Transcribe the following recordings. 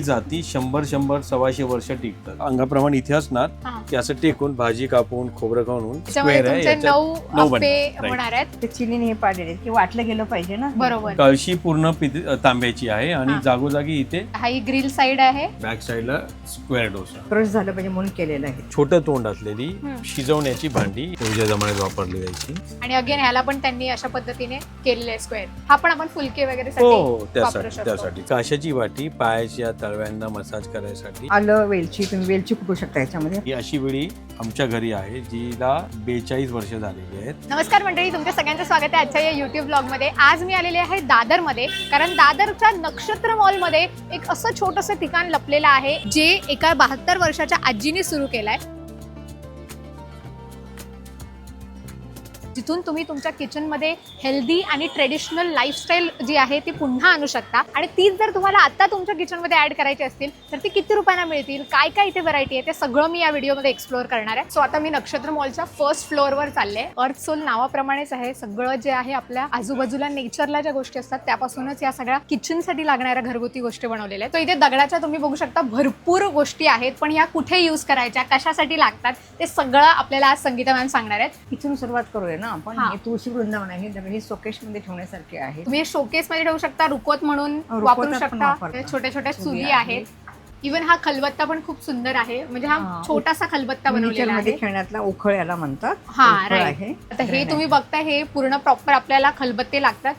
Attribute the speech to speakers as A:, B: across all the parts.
A: जाती 100 सव्वाशे वर्ष टिकतात. अंगाप्रमाणे इथे असणार की असं टेकून भाजी कापून खोबरं खाऊन स्क्वेअर आहे.
B: तुमचे 9 आप्पे
A: Right.
B: होणार आहेत.
C: ते चिनीने हे पाडलेले की वाटलं गेलं पाहिजे ना.
B: बरोबर.
A: कळशी पूर्ण तांब्याची आहे आणि जागोजागी इथे
B: हा ही ग्रिल साइड आहे.
A: बॅक साइडला स्क्वेअर डोसा.
C: क्रश झालं पाहिजे म्हणून केलेलं आहे.
A: छोटं तोंड असलेली शिजवण्याची भांडी पूर्वीच्या जमान्यात वापरली जायची.
B: आणि अगेन ह्याला पण त्यांनी अशा पद्धतीने केलेले आहे स्क्वेअर. हा पण आपण फुलके वगैरे
A: हो
B: साठी वापरू शकतो.
A: त्यासाठी काशाची वाटी पायाच्या तळव्यांना मसाज करायसाठी.
C: आलं वेलची तुम्ही वेलची कुटू शकता याच्यामध्ये.
A: ही अशी वेळी आमच्या घरी आहे जिला 42 वर्ष झालेली आहेत.
B: नमस्कार मंडळी, तुमच्या सगळ्यांचं स्वागत आहे आजच्या या युट्यूब ब्लॉग मध्ये. आज मी आलेले आहे दादर मध्ये, कारण दादरच्या नक्षत्र मॉल मध्ये एक असं छोटंसं ठिकाण लपलेलं आहे जे एका 72 वर्षाच्या आजीने सुरू केलंय. जिथून तुम्ही तुमच्या किचन मध्ये हेल्दी आणि ट्रेडिशनल लाईफस्टाईल जी आहे ती पुन्हा आणू शकता. आणि तीच जर तुम्हाला आता तुमच्या किचन मध्ये ऍड करायची असतील तर ती किती रुपयांना मिळतील, काय काय इथे व्हरायटी आहे, ते सगळं मी या व्हिडिओमध्ये एक्सप्लोअर करणार आहे. सो आता मी नक्षत्र मॉलच्या फर्स्ट फ्लोअरवर चालले. अर्थ सोल नावाप्रमाणेच आहे, सगळं जे आहे आपल्या आजूबाजूला नेचरला ज्या गोष्टी असतात त्यापासूनच या सगळ्या किचनसाठी लागणाऱ्या घरगुती गोष्टी बनवलेल्या आहेत. तो इथे दगडाच्या तुम्ही बघू शकता भरपूर गोष्टी आहेत, पण ह्या कुठे यूज करायच्या, कशासाठी लागतात, ते सगळं आपल्याला आज संगीता मॅम सांगणार आहेत.
C: इथून सुरुवात करूया ना आपण. हे तुळशी वृंदावन आहे, दगड हे शोकेश मध्ये ठेवण्यासारखे आहे.
B: तुम्ही शोकेस मध्ये ठेवू शकता, रुकोत म्हणून वापरू शकता. छोट्या छोट्या चुली आहेत. इव्हन हा खलबत्ता पण खूप सुंदर आहे, म्हणजे हा छोटासा खलबत्ता बनवलेला आहे.
C: खेळण्यातला उखळ याला म्हणतात.
B: हा राईट. आता हे तुम्ही बघता, हे पूर्ण प्रॉपर आपल्याला खलबत्ते लागतात.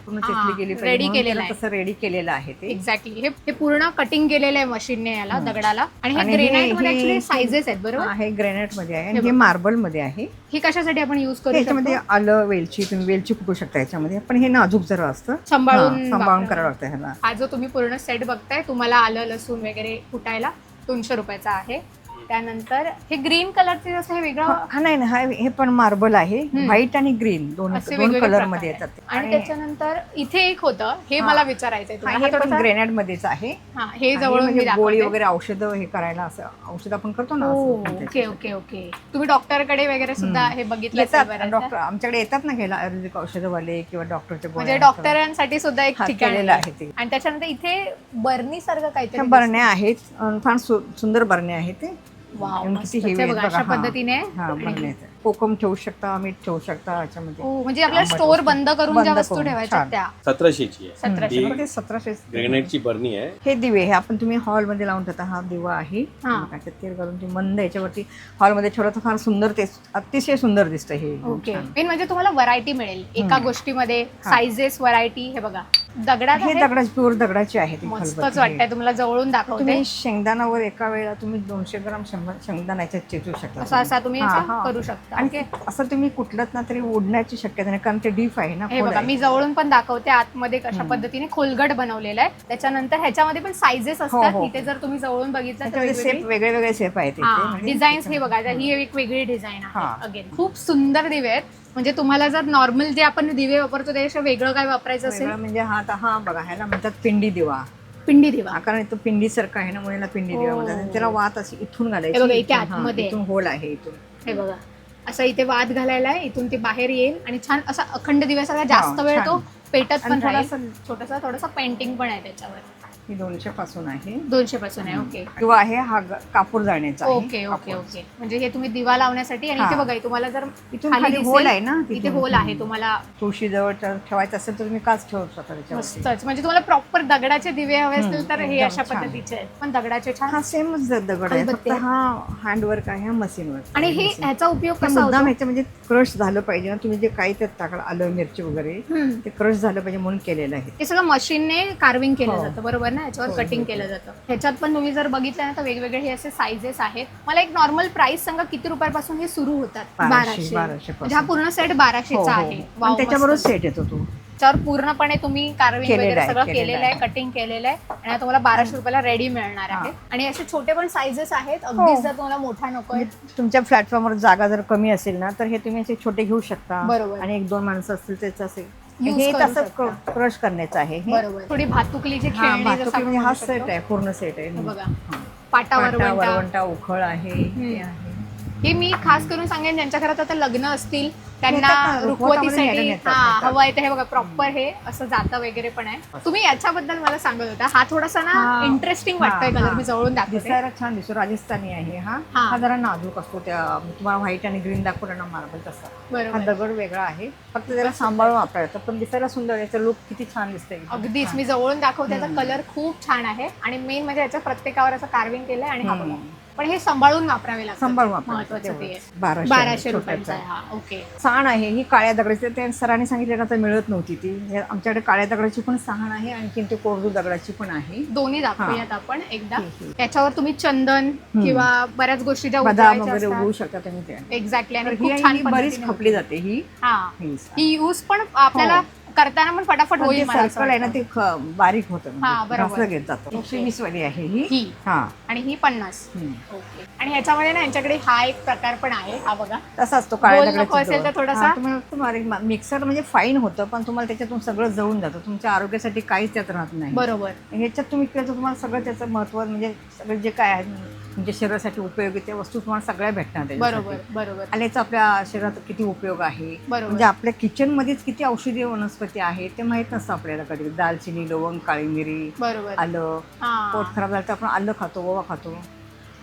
B: रेडी केलेलं आहे,
C: तसं रेडी केलेलं आहे ते.
B: एक्झॅक्टली. हे पूर्ण कटिंग केलेलं आहे मशीनने याला दगडाला. आणि हे ग्रेनाइट मध्ये ऍक्च्युअली साइजेस आहेत. बरोबर.
C: हे ग्रेनाइट मध्ये आहे आणि हे मार्बल मध्ये आहे.
B: हे कशासाठी आपण युज करू शकतो?
C: याच्यामध्ये आलं वेलची तुम्ही वेलची कुटू शकता याच्यामध्ये, पण हे नाजूक जरा असतं,
B: सांभाळून
C: करावं लागतं ह्याला.
B: हा जो तुम्ही पूर्ण सेट बघताय, तुम्हाला आलं लसूण वगैरे कुटायला 200 रुपयाचा आहे. त्यानंतर हे ग्रीन कलरचे जसं हे वेगळं.
C: हा नाही हे पण मार्बल आहे. व्हाईट आणि ग्रीन दोन कलर मध्ये येतात.
B: आणि त्याच्यानंतर इथे एक होतं, हे मला विचारायचंय तुम्हाला.
C: ग्रेनाइट मध्येच आहे.
B: हे जवळून
C: गोळी वगैरे औषधं हे करायला, असं औषध आपण करतो ना.
B: Okay okay okay. तुम्ही डॉक्टरकडे वगैरे सुद्धा हे बघितलं?
C: डॉक्टर आमच्याकडे येतात ना घ्यायला, आयुर्वेदिक औषधवाले किंवा डॉक्टरचे.
B: म्हणजे डॉक्टरांसाठी सुद्धा एक ठिकाण
C: आहे ते.
B: आणि त्याच्यानंतर इथे बर्नी सारखं काहीतरी
C: बरण्या आहेत, फार सुंदर बरण्या आहेत ते.
B: अशा पद्धतीने
C: कोकम ठेवू शकता, मीठ ठेवू शकता याच्यामध्ये.
B: म्हणजे आपल्याला स्टोअर बंद करून ज्या वस्तू ठेवायच्या त्या.
A: 1700ची आहे.
C: 1700
A: ग्रेनाइटची बर्नी आहे.
C: हे दिवे हे आपण तुम्ही हॉल मध्ये लावून ठेवता. हा दिवा आहे, तेल घालून तुम्ही मंद याच्यावरती हॉल मध्ये ठेवलं तर फार सुंदर, ते अतिशय सुंदर दिसतं हे.
B: ओके. मेन म्हणजे तुम्हाला व्हरायटी मिळेल एका गोष्टीमध्ये. Sizes, variety. हे बघा दगडात,
C: हे दगडाची प्युअर दगडाची आहे.
B: मस्तच वाटतंय. तुम्हाला जवळून दाखवते.
C: तुम्ही शेंगदाणावर एका वेळेला तुम्ही 200 ग्राम शेंगदाणा याच्यात चेचू शकता.
B: असा तुम्ही करू शकता.
C: आणि असं तुम्ही कुठलंच ना तरी उडण्याची शक्यता नाही, कारण ते डीप आहे ना.
B: हे बघा मी जवळून पण दाखवते आतमध्ये कशा पद्धतीने खोलगट बनवलेला आहे. त्याच्यानंतर ह्याच्यामध्ये पण साइजेस असतात. इथे जर तुम्ही जवळून बघितलं तर
C: वेगळे वेगळे शेप आहेत.
B: डिझाईन्स हे बघा, ही एक वेगळी डिझाईन आहे. अगेन खूप सुंदर दिवे आहेत. म्हणजे तुम्हाला जर नॉर्मल जे आपण दिवे वापरतो त्यापेक्षा वेगळं काय वापरायचं असेल
C: म्हणजे हा बघा, ह्याला म्हणतात पिंडी दिवा.
B: पिंडी दिवा,
C: कारण तो पिंडी सारखा आहे ना, म्हणून पिंडी दिवा म्हणतात. त्याला वात अशी इथून घालायची.
B: बघा इथे आतमध्ये
C: इथून होल आहे. इथून
B: हे बघा असं इथे वात घालायला आहे, इथून ती बाहेर येईल आणि छान असा अखंड दिवा सगळा जास्त वेळ तो पेटत पण राहील. थोडासा पेंटिंग पण आहे त्याच्यावर.
C: ही 200 पासून आहे.
B: 200 पासून आहे. ओके.
C: किंवा आहे हा कापूर जाळण्याचा.
B: Okay okay okay. म्हणजे हे तुम्ही दिवा लावण्यासाठी. आणि इथे बघा तुम्हाला जर
C: इथून खाली होल आहे ना,
B: इथे होल आहे. तुम्हाला
C: तुळशी जवळ ठेवायचं असेल तर तुम्ही काच ठेवू शकता.
B: मस्तच. म्हणजे तुम्हाला प्रॉपर दगडाचे दिवे हवे असतील तर हे अशा पद्धतीचे आहेत. पण दगडाचे छान.
C: हा सेमच दगड आहे, फक्त हा हँडवर्क आहे, हा मशीन वर्क.
B: आणि हे ह्याचा उपयोग कसा होतो?
C: म्हणजे क्रश झालं पाहिजे ना, तुम्ही जे काही त्यात टाकलं, आलं मिरची वगैरे, ते क्रश झालं पाहिजे म्हणून केलेलं आहे.
B: हे सगळं मशीनने कार्विंग केलं जातं. बरोबर ना. याच्यावर कटिंग केलं जातं. ह्याच्यात पण तुम्ही जर बघितलं ना तर वेगवेगळे हे असे साइजेस आहेत. मला एक नॉर्मल प्राइस सांगा, किती रुपयापासून हे सुरू होतात? 1200. म्हणजे हा पूर्ण सेट 1200चा आहे.
C: त्याच्याबरोबर सेट येतो तो.
B: त्यावर पूर्णपणे तुम्ही कार्विंग वगैरे सगळं केलेलं आहे, कटिंग केलेलं आहे. आणि तुम्हाला 1200 रुपयाला रेडी मिळणार आहे. आणि असे छोटे पण साइजेस आहेत. अगदीच जर तुम्हाला मोठा नकोय,
C: तुमच्या प्लॅटफॉर्मवर जागा जर कमी असेल ना, तर हे तुम्ही असे छोटे घेऊ शकता.
B: बरोबर.
C: आणि 1-2 माणसं असतील त्याचं असे हे तसं क्रश करण्याचं आहे.
B: बरोबर. थोडी भातुकलीची खेळणी
C: म्हणजे हा सेट आहे, पूर्ण सेट आहे.
B: बघा पाटा वरवंटा
C: उखळ आहे.
B: हे मी खास करून सांगेन ज्यांच्या घरात आता लग्न असतील त्यांना
C: येतात ना,
B: रुखवतीसाठी
C: येतात.
B: हवं आहे. तर हे बघा प्रॉपर हे असं जातं वगैरे पण आहे. तुम्ही याच्याबद्दल मला सांगत होता, हा थोडासा ना
C: हा.
B: इंटरेस्टिंग वाटतोय कलर. मी जवळून दाखवते.
C: दिसायला छान दिसतो, राजस्थानी आहे हा जरा नाजूक असतो. त्या तुम्हाला व्हाईट आणि ग्रीन दाखवला ना मार्बल तसा. हा
B: बरोबर,
C: दगड वेगळा आहे, फक्त त्याला सांभाळून वापरायचं, पण दिसायला सुंदर. याचा लुक किती छान दिसतंय.
B: अगदीच मी जवळून दाखवते. त्याचा कलर खूप छान आहे आणि मेन म्हणजे याच्या प्रत्येकावर असं कार्विंग केलंय. आणि हा बघा, पण हे सांभाळून वापरावे लागतं.
C: सांभाळून वापरायचं.
B: महत्वाचं ते आहे.
C: 1200
B: रुपयांचा आहे हा. ओके.
C: साण आहे ही काळ्या दगडाची. ते सरांनी सांगितलं ना, तर मिळत नव्हती ती. आमच्याकडे काळ्या दगडाची पण साण आहे, आणखी ते कोरडू दगडाची पण आहे.
B: दोन्ही दाखवूयात आपण एकदा. याच्यावर तुम्ही चंदन किंवा बऱ्याच गोष्टी ज्या
C: बदाम वगैरे उगवू शकता तुम्ही ते.
B: एक्झॅक्टली. आणि
C: ही
B: खूप छान
C: बरीच
B: पद्धतीने
C: खपली जाते ही.
B: ही यूज पण आपल्याला करताना पण फटाफट होईल. मला असं
C: सर्कल आहे ना,
B: वाटतं.
C: ते बारीक होतं,
B: हा, बरोबर.
C: घासलं घेत जातं. 120 वाली आहे
B: ही
C: ही. हा
B: आणि ही 50. ओके. आणि ह्याच्यामध्ये ना यांच्याकडे हा एक प्रकार पण आहे. हा बघा,
C: तसाच तो काळ्या
B: गोल नको असेल तर थोडासा.
C: तुम्हाला मिक्सर म्हणजे फाईन होतं, पण तुम्हाला त्याच्यातून सगळं जळून जातं. तुमच्या आरोग्यासाठी काहीच त्यात राहत नाही.
B: बरोबर.
C: ह्याच्यात तुम्ही केलं तर तुम्हाला सगळं त्याचं महत्व, म्हणजे सगळं जे काय आहे तुमच्या शरीरासाठी उपयोगी त्या वस्तू तुम्हाला सगळ्या भेटणार त्याच्यासाठी.
B: बरोबर बरोबर.
C: आणि याचा आपल्या शरीरात किती उपयोग आहे.
B: बरोबर.
C: म्हणजे आपल्या किचन मध्येच किती औषधी वनस्पती आहे ते माहित नसतं आपल्याला. कधी दालचिनी, लवंग, काळी मिरी,
B: बरोबर.
C: आलं.
B: हा.
C: पोट खराब झालं तर आपण आलं खातो, ओवा खातो.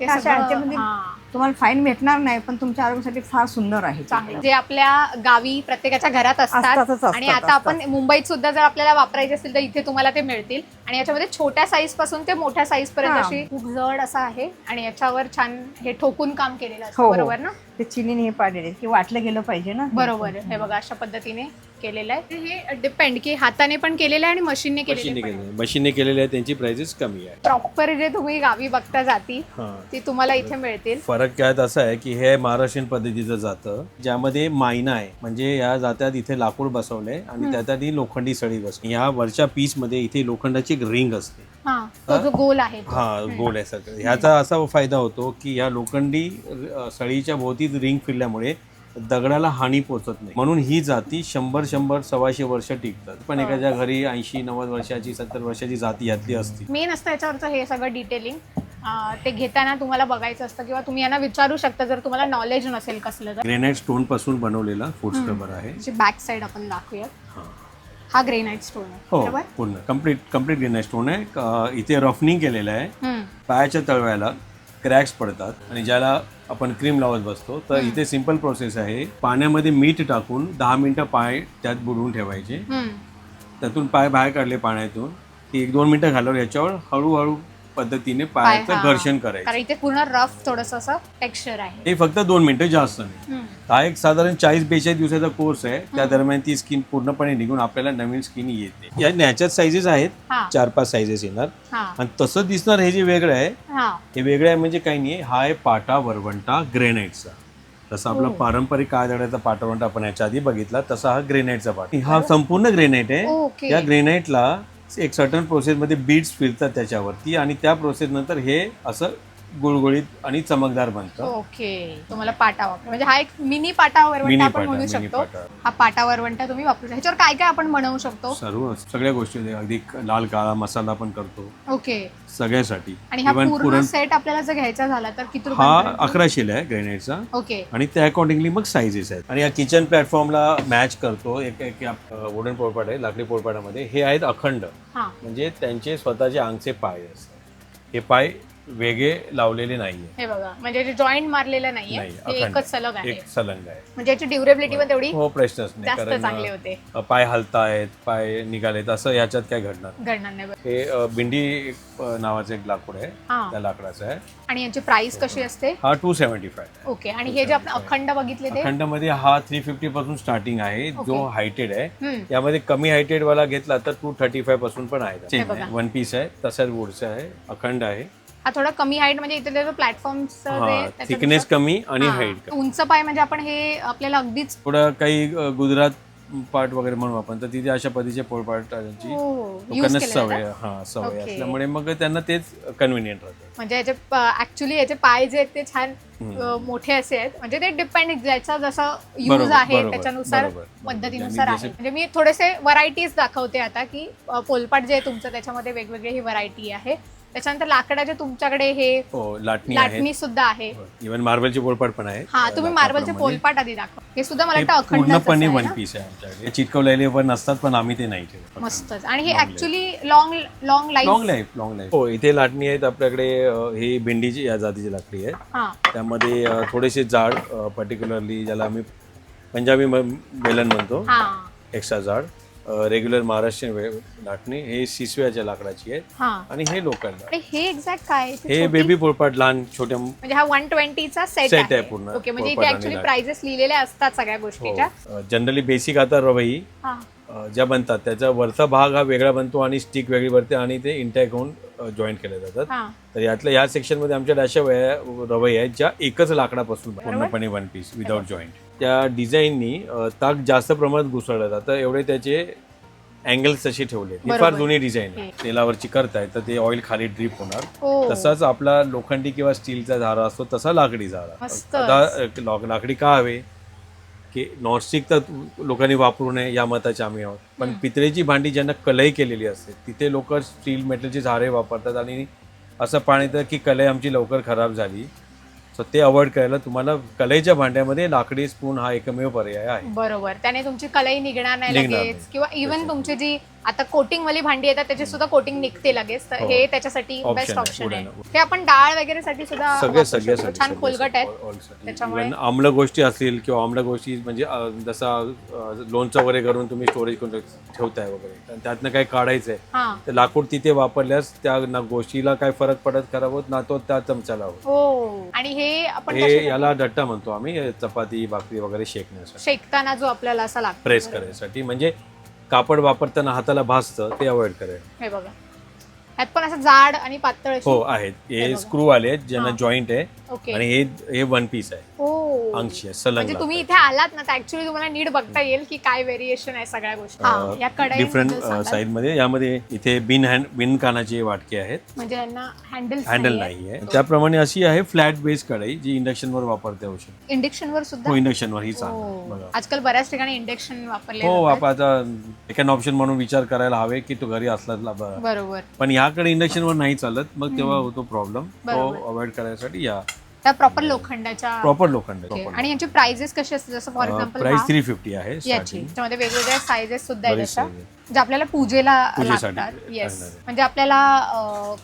B: ते
C: अशा
B: सगळं,
C: ह्याच्यामध्ये
B: हा.
C: तुम्हाला फाईन भेटणार नाही, पण तुमच्या आरोग्यासाठी फार सुंदर आहे.
B: चांगलं. जे आपल्या गावी प्रत्येकाच्या घरात असतात. आणि आता आपण मुंबईत सुद्धा जर आपल्याला वापरायचे असतील तर इथे तुम्हाला ते मिळतील. आणि याच्यामध्ये छोट्या साईज पासून ते मोठ्या साईज पर्यंत अशी खूप जड असा आहे. आणि याच्यावर छान हे ठोकून काम केलेलं असतं. बरोबर ना?
C: ते चिनीने हे पाडलेले की वाटलं गेलं पाहिजे ना.
B: बरोबर. हे बघा अशा पद्धतीने केलेलं आहे. हे डिपेंड की हाताने पण केलेलं आहे आणि मशीनने केलेलं आहे.
A: मशीनने केलेले आहे, त्यांची प्राइसेस कमी आहे.
B: प्रॉपर जे तुम्ही गावी बघता जाती ती तुम्हाला इथे मिळतील.
A: फरक काय असा आहे की हे महाराष्ट्रीयन पद्धतीचं जातं, ज्यामध्ये मायना आहे. म्हणजे या जात्यात इथे लाकूड बसवलंय आणि त्याच्यात ही लोखंडी सळी बसली. या वरच्या पीस मध्ये इथे लोखंडाची एक रिंग असते.
B: तो जो गोल आहे तो.
A: हा, गोल आहे सगळं. ह्याचा असा फायदा होतो की या लोखंडी सळीच्या भोवती रिंग फिरल्यामुळे दगडाला हानी पोचत नाही. म्हणून ही जाती 100-150 वर्ष टिकतात. पण एखाद्या घरी 80-90 वर्षाची 70 वर्षाची जाती यातली असती.
B: मेन असतं याच्यावरचं हे सगळं डिटेलिंग. ते घेताना तुम्हाला बघायचं असतं किंवा तुम्ही यांना विचारू शकता जर तुम्हाला नॉलेज नसेल कसलं तर.
A: ग्रेनाइट स्टोन पासून बनवलेला फूड स्क्रबर आहे.
B: बॅक साइड आपण दाखवूयात. हा ग्रेनाइट स्टोन आहे.
A: हो,
B: बरोबर.
A: पूर्ण कम्प्लीट ग्रेनाइट स्टोन आहे. इथे रफनिंग केलेलं आहे. पायाच्या तळव्याला क्रॅक्स पडतात आणि ज्याला आपण क्रीम लावत बसतो, तर इथे सिंपल प्रोसेस आहे. पाण्यामध्ये मीठ टाकून 10 मिनिटं पाय त्यात बुडवून ठेवायचे. त्यातून पाय बाहेर काढले पाण्यातून की 1-2 मिनिटं घालवलं, याच्यावर हळूहळू पद्धतीने पायाचं घर्षण करायचं.
B: कारण इथे पूर्ण रफ थोडंसं असं टेक्स्चर आहे.
A: हे फक्त 2 मिनिटं, जास्त नाही. हा एक साधारण 40-42 दिवसाचा कोर्स आहे. त्या दरम्यान ती स्किन पूर्णपणे निघून आपल्याला नवीन स्किन येते. या ह्याच्यात साईजेस आहेत, 4-5 साईजेस येणार. आणि तसं दिसणार हे जे वेगळं आहे, हे वेगळं आहे म्हणजे काही नाही. हा आहे पाटा वरवंटा ग्रेनाइटचा. जसं आपला पारंपरिक काळ्या दगडाचा पाटा वरवंटा आपण याच्या आधी बघितला, तसा हा ग्रेनाइटचा पाटा. हा संपूर्ण ग्रेनाइट आहे. या ग्रेनाइटला एक सर्टन प्रोसेसमध्ये बीड्स फिरतात त्याच्यावरती आणि त्या प्रोसेस नंतर हे असं गुळगुळीत आणि चमकदार बनतं.
B: ओके. तुम्हाला पाटा वापर म्हणजे हा एक मिनी पाटा वरवंटा आपण म्हणू शकतो. हा पाटा वरवंटा तुम्ही वापरू शकता. ह्याच्यावर काय काय आपण बनवू शकतो?
A: सगळ्या गोष्टी, अगदी लाल काळा मसाला पण करतो.
B: ओके.
A: सगळ्यासाठी.
B: आणि हा पूर्ण सेट आपल्याला जर घ्यायचा झाला तर किती रुपये?
A: हा 1100 आहे ग्रेनाइटचा.
B: ओके.
A: आणि त्या अकॉर्डिंगली मग साईजेस आहेत. आणि या किचन प्लॅटफॉर्मला मॅच करतो एक वुडन पोळपाट आहे, लाकडी पोळपाटामध्ये. हे आहेत अखंड, म्हणजे त्यांचे स्वतःचे अंगचे पाय असतात. हे पाय वेगळे लावलेले नाहीये.
B: हे बघा, म्हणजे जॉईंट मारलेलं नाहीये, एकच सलग आहे.
A: एक सलंग आहे.
B: म्हणजे याची ड्युरेबिलिटी पण तेवढी
A: प्रश्नच नाही,
B: जास्त चांगले होते.
A: पाय हलतायत, पाय निघालेत असं याच्यात काय घडणार
B: नाही.
A: हे बिंडी नावाचं एक लाकूड आहे, त्या लाकडाचं आहे.
B: आणि याची प्राइस कशी असते?
A: हा 275.
B: ओके. आणि हे जे आपण अखंड बघितले ते
A: अखंड मध्ये हा 350 पासून स्टार्टिंग आहे, जो हायटेड आहे. यामध्ये कमी हायटेड वाला घेतला तर 235 पासून पण आहे. 1 पीस आहे, तसंच वुडचं आहे, अखंड आहे.
B: हा थोडा कमी हाईट, म्हणजे इथे प्लॅटफॉर्मचं
A: थिकनेस कमी आणि हाईट.
B: उंच पाय म्हणजे आपण हे आपल्याला अगदीच
A: थोडं काही गुजरात पार्ट वगैरे म्हणू आपण, तर तिथे अशा पद्धतीचे पोळपाटांची लोकांना सवय असल्यामुळे मग त्यांना तेच कन्व्हिनियंट राहतं.
B: म्हणजे याचे ऍक्च्युली याचे पाय जे आहेत ते छान मोठे असे आहेत. म्हणजे ते डिपेंड ज्याचा जसा यूज आहे त्याच्यानुसार पद्धतीनुसार आहे. म्हणजे मी थोडेसे व्हरायटीज दाखवते आता की पोलपाट जे आहे तुमचं त्याच्यामध्ये वेगवेगळी ही व्हरायटी आहे. त्याच्यानंतर लाकडाचे तुमच्याकडे हे
A: लाटणी
B: लाटणी सुद्धा आहे.
A: इव्हन मार्बलचे पोलपाट पण आहे.
B: हा, तुम्ही मार्बलचे पोलपाट आधी दाखवा. हे सुद्धा मला वाटतं अखंड
A: पूर्णपणे वन पीस आहे आमच्याकडे. चिटकवलेले पण असतात पण आम्ही ते नाही ठेवत.
B: मस्तच. आणि हे ऍक्च्युली लॉंग लाईफ.
A: हो, इथे लाटणी आहेत आपल्याकडे. ही भेंडीची या जातीची लाकडी आहे. त्यामध्ये थोडेसे जाड, पर्टिक्युलरली ज्याला आम्ही पंजाबी वेलन म्हणतो, एक्स्ट्रा जाड. रेग्युलर महाराष्ट्रीयन लाटणी हे सिसव्याच्या लाकडाची आहे. आणि हे लोकल.
B: हे एक्झॅक्ट काय?
A: हे बेबी पोलपाट लहान छोट्या,
B: म्हणजे हा 120 चा सेट आहे पूर्ण. ओके, म्हणजे इथे ऍक्च्युअली प्राइजेस लिहिलेल्या असतात सगळ्या गोष्टीच्या.
A: जनरली बेसिक आता रवई ज्या बनतात त्याचा वरचा भाग हा वेगळा बनतो आणि स्टिक वेगळी बनते आणि ते इंटॅक होऊन जॉईंट केले जातात. तर यातल्या या सेक्शन मध्ये आमच्या अशा रवई आहेत ज्या एकच लाकडापासून पूर्णपणे वन पीस विदाउट जॉईंट. त्या डिझाईननी ताक जास्त प्रमाणात घुसळलं जातं, एवढे त्याचे अँगल्स तसे ठेवले. ही फार जुनी डिझाईन आहे. तेलावरची करताय तर ते ऑइल खाली ड्रीप होणार. तसाच आपला लोखंडी किंवा स्टीलचा झारा असतो तसा लाकडी झारा. आता लाकडी का हवे की नॉनस्टिक तर लोकांनी वापरू नये या मताचे आम्ही आहोत. पण पितळेची भांडी ज्यांना कलई केलेली असते तिथे लोक स्टील मेटलचे झारे वापरतात आणि असं पाणी येतं की कलई आमची लवकर खराब झाली. सो ते अवॉइड करायला तुम्हाला कलईच्या भांड्यामध्ये लाकडी स्पून हा एकमेव पर्याय आहे.
B: बरोबर, त्याने तुमची कलई निघणार नाही लगेच. किंवा इव्हन तुमची जी आता कोटिंग वाली भांडी येतात त्याची सुद्धा कोटिंग निघते लगेच. तर हे त्याच्यासाठी बेस्ट ऑप्शन आहे. हे आपण डाळ वगैरे साठी सुद्धा
A: सगळे
B: छान खोलगट आहेत. त्याच्यामुळे
A: आम्ल गोष्टी असतील किंवा आम्ल गोष्टी म्हणजे जसा लोणचं वगैरे करून तुम्ही स्टोरेज करून ठेवताय वगैरे, त्यातनं काही काढायचंय तर लाकूड तिथे वापरल्यास त्या ना गोष्टीला काय फरक पडत खराब होत ना तो त्या चमच्याला होत.
B: आणि हे आपण
A: याला डट्टा म्हणतो आम्ही, चपाती भाकरी वगैरे शेकण्यासाठी,
B: शेकताना जो आपल्याला असा लागतो
A: प्रेस करायसाठी. म्हणजे कापड वापरताना हाताला भासतं ते अवॉइड करायचं.
B: हे बघा, ह्यात पण असं जाड आणि पातळ
A: हो आहेत. हे स्क्रू आले आहेत ज्यांना जॉईंट आहे आणि हे वन पीस आहे. अंशी सलंग.
B: म्हणजे तुम्ही इथे आलात ना तर ऍक्च्युअली तुम्हाला नीट बघता येईल की काय व्हेरिएशन आहे सगळ्या गोष्टी. या कढई
A: डिफरंट साईज मध्ये. यामध्ये इथे बिन कानाचे वाटके आहेत,
B: म्हणजे यांना
A: हँडल नाहीये. त्याप्रमाणे अशी आहे फ्लॅट बेस कढई जी इंडक्शन वर वापरता येऊ शकते.
B: इंडक्शन वर सुद्धा?
A: हो, इंडक्शन वर ही चांगली. बघा
B: आजकाल बऱ्याच ठिकाणी इंडक्शन वापरले.
A: हो, आपण आता सेकंड ऑप्शन म्हणून विचार करायला हवे की तो घरी असला बरोबर. पण याकडे इंडक्शन वर नाही चालत, मग तेव्हा होतो प्रॉब्लेम. तो अवॉइड करायसाठी या
B: प्रॉपर लोखंडाच्या. आणि यांची प्राइजेस कशी असते? जसं फॉर एक्झाम्पल
A: प्राइस 350 आहे.
B: त्याच्यामध्ये वेगवेगळ्या साइजेस सुद्धा आहेत अशा जे आपल्याला पूजेला लागतात. येस, म्हणजे आपल्याला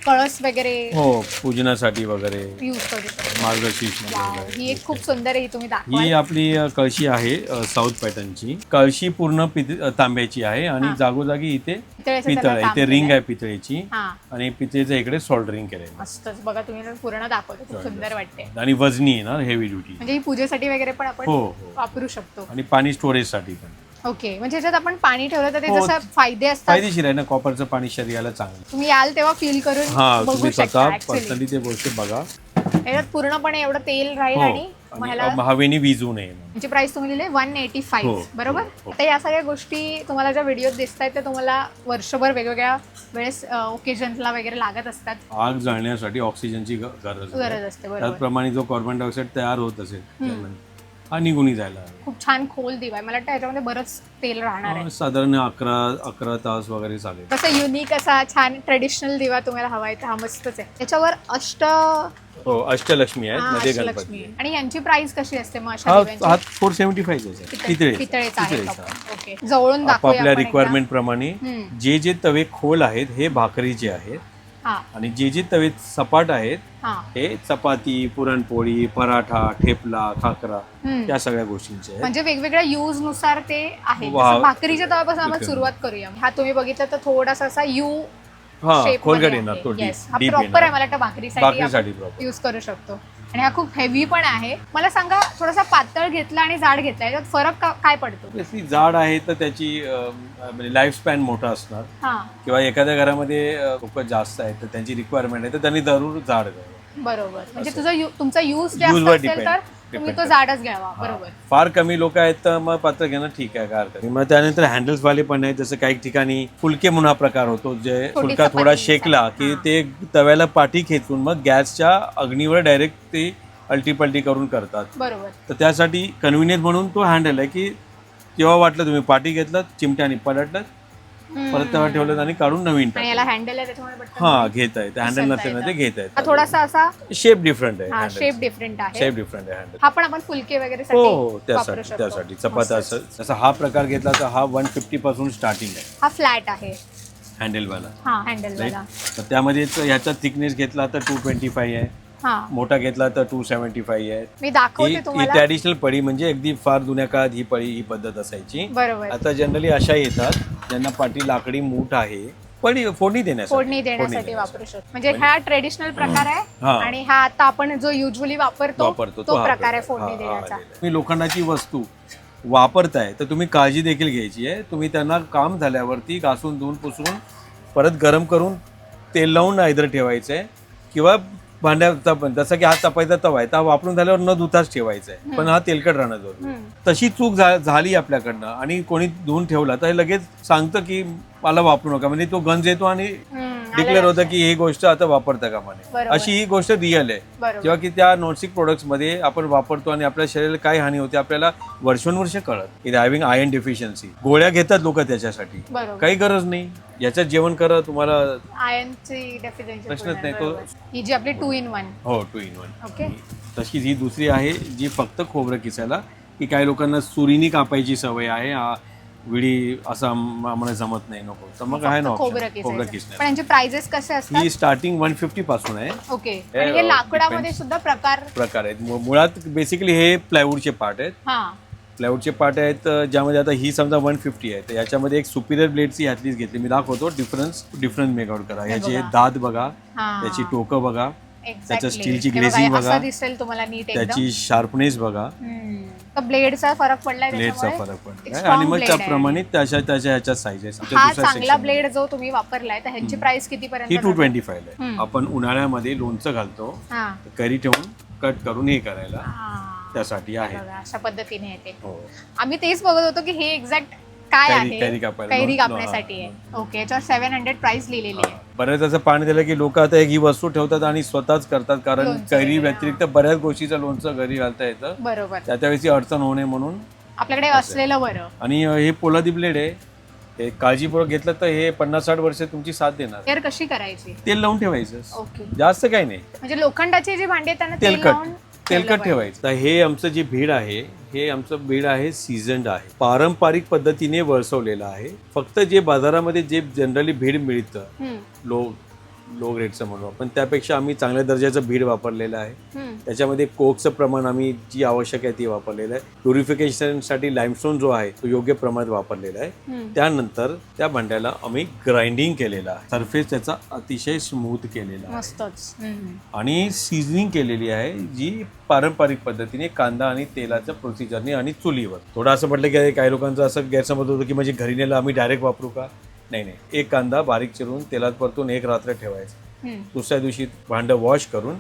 B: कळस वगैरे
A: हो पूजनासाठी वगैरे
B: यूज करू शकतो.
A: मार्गशीर्ष.
B: ही एक खूप सुंदर आहे, तुम्ही दाखवा.
A: ही आपली कळशी आहे साऊथ पॅटर्नची. कळशी पूर्ण तांब्याची आहे आणि जागोजागी इथे पितळ आहे. इथे रिंग आहे पितळेची आणि पितळेचं इकडे सोल्डरिंग केलंय.
B: मस्तच. बघा तुम्ही पूर्ण दाखवतो, खूप सुंदर वाटते.
A: आणि वजनी आहे ना, हेवी ड्युटी.
B: म्हणजे ही पूजेसाठी वगैरे पण आपण वापरू शकतो. आणि
A: पाणी स्टोरेज साठी पण.
B: ओके, म्हणजे ह्याच्यात आपण पाणी ठेवलं तर ते जसं फायदे असतात.
A: फायदेशीर आहे ना, कॉपरचं पाणी शरीराला चांगलं.
B: तुम्ही याल तेव्हा फील करून बघू शकता.
A: पर्सनली ते गोष्ट बघा.
B: याच्यात पूर्णपणे एवढं तेल राहील आणि
A: हवेने विजू नये.
B: याची प्राइस तुम्ही लिहिली 185 बरोबर. तर या सगळ्या गोष्टी तुम्हाला ज्या व्हिडिओत दिसत आहेत त्या तुम्हाला वर्षभर वेगवेगळ्या वेळेस ओकेजनला वगैरे लागत असतात.
A: आग जाळण्यासाठी ऑक्सिजनची गरज असते. त्याचप्रमाणे जो कार्बन डायऑक्साईड तयार होत असेल हा निघून जायला. खूप
B: छान खोल दिवा आहे. मला वाटतं याच्यामध्ये बरंच तेल राहणार आहे.
A: साधारण 11 तास वगैरे चालेल.
B: तसं युनिक असा छान ट्रेडिशनल दिवा तुम्हाला हवा आहे तर हा मस्तच आहे. त्याच्यावर
A: अष्टलक्ष्मी आहेत मध्ये गणपती.
B: आणि यांची प्राइस कशी असते मग?
A: 475
B: पितळेचा आहे. ओके, जवळून दाखवूया
A: आपल्या रिक्वायरमेंट प्रमाणे. जे तवे खोल आहेत हे भाकरीचे आहेत आणि जे तवे सपाट आहेत हे चपाती, पुरणपोळी, पराठा, ठेपला, खाकरा या सगळ्या गोष्टींचे.
B: म्हणजे वेगवेगळ्या यूज नुसार ते आहे. भाकरीच्या तव्यापासून आपण सुरुवात करूया. हा तुम्ही बघितलं तर थोडासा असा यू
A: खोलगट येणार. तो
B: प्रॉपर आहे. मला वाटतं भाकरीसाठी यूज करू शकतो. आणि हा खूप हेवी पण आहे. मला सांगा, थोडासा पातळ घेतला आणि जाड घेतला याच्यात फरक काय पडतो?
A: जाड आहे तर त्याची लाईफ स्पॅन मोठा असणार किंवा एखाद्या घरामध्ये लोक जास्त आहेत तर त्यांची रिक्वायरमेंट आहे तर त्यांनी जरूर जाड घ्यावं.
B: बरोबर, म्हणजे तुमचा यूज जास्त असेल तर तुम्ही तो जाडच घ्यावा. बरोबर.
A: फार कमी लोक आहेत तर मग पातळ घेणं ठीक आहे, काय हरकत. मग त्यानंतर हँडल्स वाले पण आहेत. जसं काही ठिकाणी फुलके म्हणून हा प्रकार होतो. जे फुलका थोडा शेकला की ते तव्याला पाठी खेचून मग गॅसच्या अग्नीवर डायरेक्ट ते अल्टीपल्टी करून करतात.
B: बरोबर.
A: तर त्यासाठी कन्व्हिनियंट म्हणून तो हँडल आहे की जेव्हा वाटलं तुम्ही पाठी घेतलं चिमट्याने पलटलं परत तेव्हा ठेवलं आणि काढून नवीन
B: आणि याला हँडल आहे त्याच्यामुळे पटकन
A: हा घेता येते हँडल
B: दिसत
A: नसते ना ते
B: येतं.
A: घेता
B: हा
A: येतं
B: थोडासा असा
A: शेप डिफरंट आहे
B: हा शेप डिफरंट आहे.
A: शेप डिफरंट आहे हँडल
B: हा पण आपण फुलके वगैरे
A: हो
B: साठी
A: हो त्यासाठी त्यासाठी चपाता असं जसं हा प्रकार घेतला तर हा 150 पासून स्टार्टिंग आहे
B: हा फ्लॅट आहे
A: हँडलवाला
B: हा हँडल
A: राईट
B: वाला.
A: तर त्यामध्ये ह्याचा थिकनेस घेतला तर 225 आहे
B: हा
A: मोठा घेतला तर 275 आहे
B: मी दाखवते
A: ही
B: तुम्हाला.
A: ट्रॅडिशनल पळी म्हणजे अगदी फार जुन्या काळात ही पळी ही पद्धत असायची.
B: बरोबर.
A: आता जनरली अशा येतात ज्यांना पाठी लाकडी मूठ आहे पण फोडणी
B: देण्यासाठी वापरू शकतो. म्हणजे हा ट्रेडिशनल प्रकार आहे
A: हा.
B: आणि हा आता आपण जो युजली वापरतो
A: वापरतो
B: तो
A: हा
B: प्रकार आहे
A: हा,
B: फोडणी
A: हा,
B: देण्याचा.
A: तुम्ही लोखंडाची वस्तू वापरताय तर तुम्ही काळजी देखील घ्यायची आहे. तुम्ही त्यांना काम झाल्यावरती घासून धुवून पुसून परत गरम करून तेल लावून आयदर ठेवायचं आहे किंवा भांड्याचा पण जसं की हा तपायचा तवा आहे तर हा वापरून झाल्यावर न धुताच ठेवायचा आहे पण हा तेलकट राहणं जरूर. तशी चूक झाली आपल्याकडनं आणि कोणी धुवून ठेवला तर हे लगेच सांगतं की मला वापरू नका म्हणजे तो गंज येतो आणि डिक्लेअर होतं की ही गोष्ट आता वापरता कामा नये.
B: बरोबर.
A: अशी ही गोष्ट रिअल आहे
B: बरोबर.
A: जेव्हा की त्या नॉनस्टिक प्रोडक्ट्स मध्ये आपण वापरतो आणि आपल्या शरीराला काय हानी होते आपल्याला वर्षानुवर्ष कळत. इट हॅव्हिंग आयर्न डेफिशियन्सी गोळ्या घेतात लोक त्याच्यासाठी
B: बरोबर.
A: काही गरज नाही याच्यात जेवण करा तुम्हाला
B: आयर्नची डेफिशियन्सी
A: प्रश्नच नाही तो
B: ही जी आपली 2-in-1
A: हो 2-in-1
B: ओके.
A: तशीच ही दुसरी आहे जी फक्त खोबरं किसायला की काही लोकांना सुरीनी कापायची सवय आहे विडी असं आम्हाला जमत नाही नको तर मग आहे ना
B: खोबरं
A: ऑप्शन खोबरं
B: किसायचं.
A: किसण्याचं.
B: पण यांचे प्राइजेस कसे असतात?
A: ही स्टार्टिंग 150 पासून आहे
B: ओके.
A: हे,
B: आणि हे लाकडामध्ये
A: depends.
B: सुद्धा प्रकार
A: आहेत मुळात बेसिकली हे प्लायवूडचे पार्ट आहेत.
B: हा
A: प्लायवूडचे पार्ट आहेत ज्यामध्ये आता ही समजा 150 आहे तर याच्यामध्ये एक सुपिरियर ब्लेडची ह्यातलीच घेतली मी दाखवतो डिफरन्स मेकआउट करा. याचे दात बघा त्याची टोकं बघा त्याचं स्टीलची ग्लेझिंग बघा
B: दिसेल तुम्हाला नीट एकदम.
A: त्याची शार्पनेस बघा
B: तर ब्लेडचा फरक पडलाय
A: ब्लेडचा
B: त्याच्यामुळे.
A: फरक
B: एक
A: पडतो
B: strong
A: आणि मग
B: blade आहे.
A: त्याप्रमाणे त्याच्या ह्याच्यात साईजेस
B: हा चांगला ब्लेड जो तुम्ही वापरलाय तर ह्यांची प्राइस किती पर्यंत
A: ही
B: जाते?
A: 225 आहे. आपण उन्हाळ्यामध्ये लोणचं घालतो
B: हा
A: करी ठेवून कट करून हे करायला
B: हा.
A: त्यासाठी आहे.
B: बघा, अशा पद्धतीने येते.
A: हो
B: आम्ही तेच बघत होतो की हे एक्झॅक्ट काय
A: कैरी
B: आहे
A: कापायला.
B: कैरी
A: लो-
B: कापण्यासाठी आहे. ओके याच्यावर 700 प्राइस लिहिलेली आहे.
A: बऱ्याच असं पाणी दिलं की लोक आता ही वस्तू ठेवतात आणि स्वतःच करतात कारण
B: लोणचं
A: कैरी
B: वगैरे,
A: व्यतिरिक्त बऱ्याच गोष्टीचं लोणचं घरी घालता येतं
B: बरोबर.
A: त्यावेळेची अडचण होणे म्हणून.
B: आपल्याकडे असलेलं बरं.
A: आणि हे पोलादी ब्लेड आहे हे काळजीपूर्वक घेतलं तर हे 50-60 वर्ष तुमची साथ देणार.
B: केअर कशी करायची?
A: तेल लावून ठेवायचं
B: ओके.
A: जास्त काही नाही
B: म्हणजे लोखंडाची जी भांडी आहेत त्यांना तेल लावून
A: तेलकट ठेवायचं. तर हे आमचं जे बीड आहे हे आमचं बीड आहे सीझन्ड आहे पारंपरिक पद्धतीने वळसवलेलं आहे. फक्त जे बाजारामध्ये जे जनरली भीड मिळतं लो ग्रेडचं म्हणू आपण त्यापेक्षा आम्ही चांगल्या दर्जाचं भीड वापरलेलं आहे. त्याच्यामध्ये कोकचं प्रमाण आम्ही जी आवश्यक आहे ती वापरलेलं आहे. प्युरिफिकेशनसाठी लाईमस्टोन जो आहे तो योग्य प्रमाणात वापरलेला आहे. त्यानंतर त्या भांड्याला आम्ही ग्राइंडिंग केलेलं आहे. सरफेस त्याचा अतिशय स्मूथ केलेला आहे
B: मस्तच.
A: आणि सीझनिंग केलेली आहे जी पारंपरिक पद्धतीने कांदा आणि तेलाच्या प्रोसिजरने आणि चुलीवर. थोडं असं म्हटलं की काही लोकांचं असं गैरसमज होतं की म्हणजे घरी नेलं आम्ही डायरेक्ट वापरू का. नाही एक कांदा बारीक चिरून तेलात परतून एक रात्र ठेवायचं दुसऱ्या दिवशी भांडं वॉश करून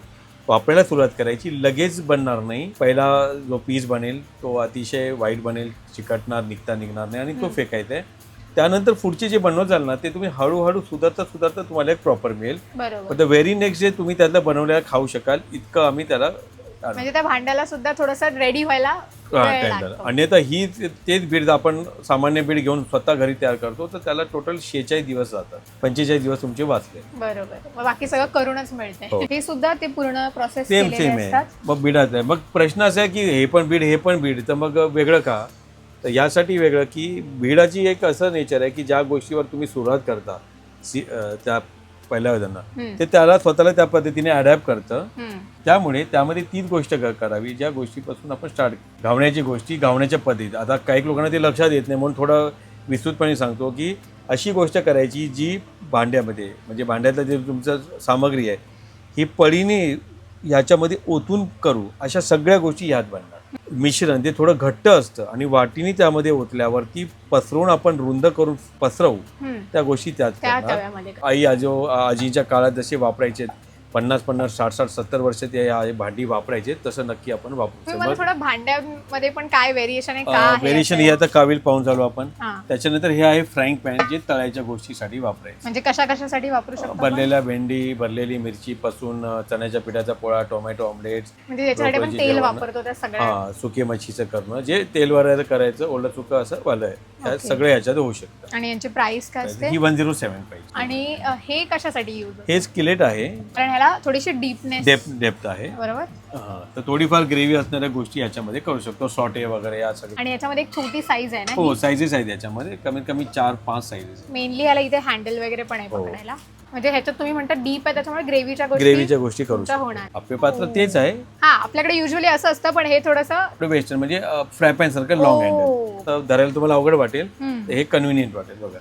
A: वापरायला सुरुवात करायची. लगेच बनणार नाही. पहिला जो पीस बनेल तो अतिशय वाईट बनेल चिकटणार निघणार नाही आणि तो फेकायचा आहे. त्यानंतर पुढचे जे बनवत जाल ना ते तुम्ही हळूहळू सुधारता तुम्हाला एक प्रॉपर मिळेल. पण द व्हेरी नेक्स्ट डे तुम्ही त्यातलं बनवलेलं खाऊ शकाल इतकं आम्ही त्याला
B: म्हणजे त्या भांड्याला सुद्धा थोडंसं रेडी व्हायला वेळ लागतो.
A: अन्यथा ही तेच बीड आपण सामान्य बीड घेऊन स्वतः घरी तयार करतो तर त्याला टोटल 46 दिवस जातात. 45 दिवस तुमचे वाचले.
B: बरोबर. मग बाकी सगळं करूनच मिळते. हे सुद्धा ते पूर्ण प्रोसेस
A: सेम
B: केलेले
A: आहे.
B: असतात.
A: मग बीडाचं आहे. मग प्रश्न असा आहे की हे पण बीड तर मग वेगळं का. तर यासाठी वेगळं की बीडाची एक असं नेचर आहे की ज्या गोष्टीवर तुम्ही सुरुवात करता त्या पहिल्या वेळेला ते त्याला स्वतःला त्या पद्धतीने अडॅप्ट करतं. त्यामुळे त्यामध्ये तीच गोष्ट करावी ज्या गोष्टीपासून आपण स्टार्ट गावण्याच्या पद्धती. आता काही लोकांना ते लक्षात येत नाही म्हणून थोडं विस्तृतपणे सांगतो की अशी गोष्ट करायची जी भांड्यामध्ये म्हणजे भांड्यातलं जे तुमचं सामग्री आहे ही पळीने ह्याच्यामध्ये ओतून करू अशा सगळ्या गोष्टी ह्यात बनणार. मिश्रण ते थोडं घट्ट असतं आणि वाटीने त्यामध्ये ओतल्यावरती पसरवून आपण रुंद करून पसरवू त्या गोष्टी त्यात करणार. आई आजीच्या काळात जसे वापरायचे 50-50, 60-60, 70 वर्ष ते भांडी वापरायचे तसं नक्की आपण वापरू.
B: मला थोडं भांड्यामध्ये पण काय व्हेरिएशन आहे का
A: व्हेरिएशन हे आता कावील पाहून चालू आपण. त्याच्यानंतर हे आहे फ्राईंग पॅन जे तळायच्या गोष्टीसाठी वापरायचे.
B: म्हणजे कशासाठी वापरू शकतो.
A: भरलेल्या भेंडी भरलेली मिरची पासून चण्याच्या पिठाचा पोळा टोमॅटो ऑमलेट
B: म्हणजे त्याच्यासाठी पण तेल वापरतो त्या सगळ्या.
A: सुके मच्छीचं करणं जे तेलवर करायचं ओलं सुकं असं वालं ह्या सगळ्या ह्याच्यात होऊ शकतं.
B: आणि यांची प्राइस काय असते?
A: ही 1075.
B: आणि हे कशासाठी यूज होतं?
A: हे स्किलेट आहे,
B: कारण ह्याला थोडीशी डीपनेस
A: डेप्थ आहे.
B: बरोबर.
A: तर थोडीफार ग्रेव्ही असणाऱ्या गोष्टी याच्यामध्ये करू शकतो, सॉटे वगैरे या सगळं.
B: आणि याच्यामध्ये एक छोटी साईज आहे ना?
A: हो, साईजेस आहेत याच्यामध्ये, कमीत कमी 4-5 साईजेस.
B: मेनली याला इथे हँडल वगैरे पण आहे पकडायला. म्हणजे ह्याच्यात तुम्ही म्हणता डीप आहे त्याच्यामुळे ग्रेव्हीच्या गोष्टी
A: करू शकतो.
B: होणार.
A: आपले पात्र तेच आहे.
B: हा, आपल्याकडे युजली असं असतं, पण हे थोडंसं
A: वेस्टर्न म्हणजे फ्राय पॅन सारखं लॉंग हँडल. तर धरायला तुम्हाला अवघड वाटेल, तर हे कन्व्हिनियंट वाटेल बघा.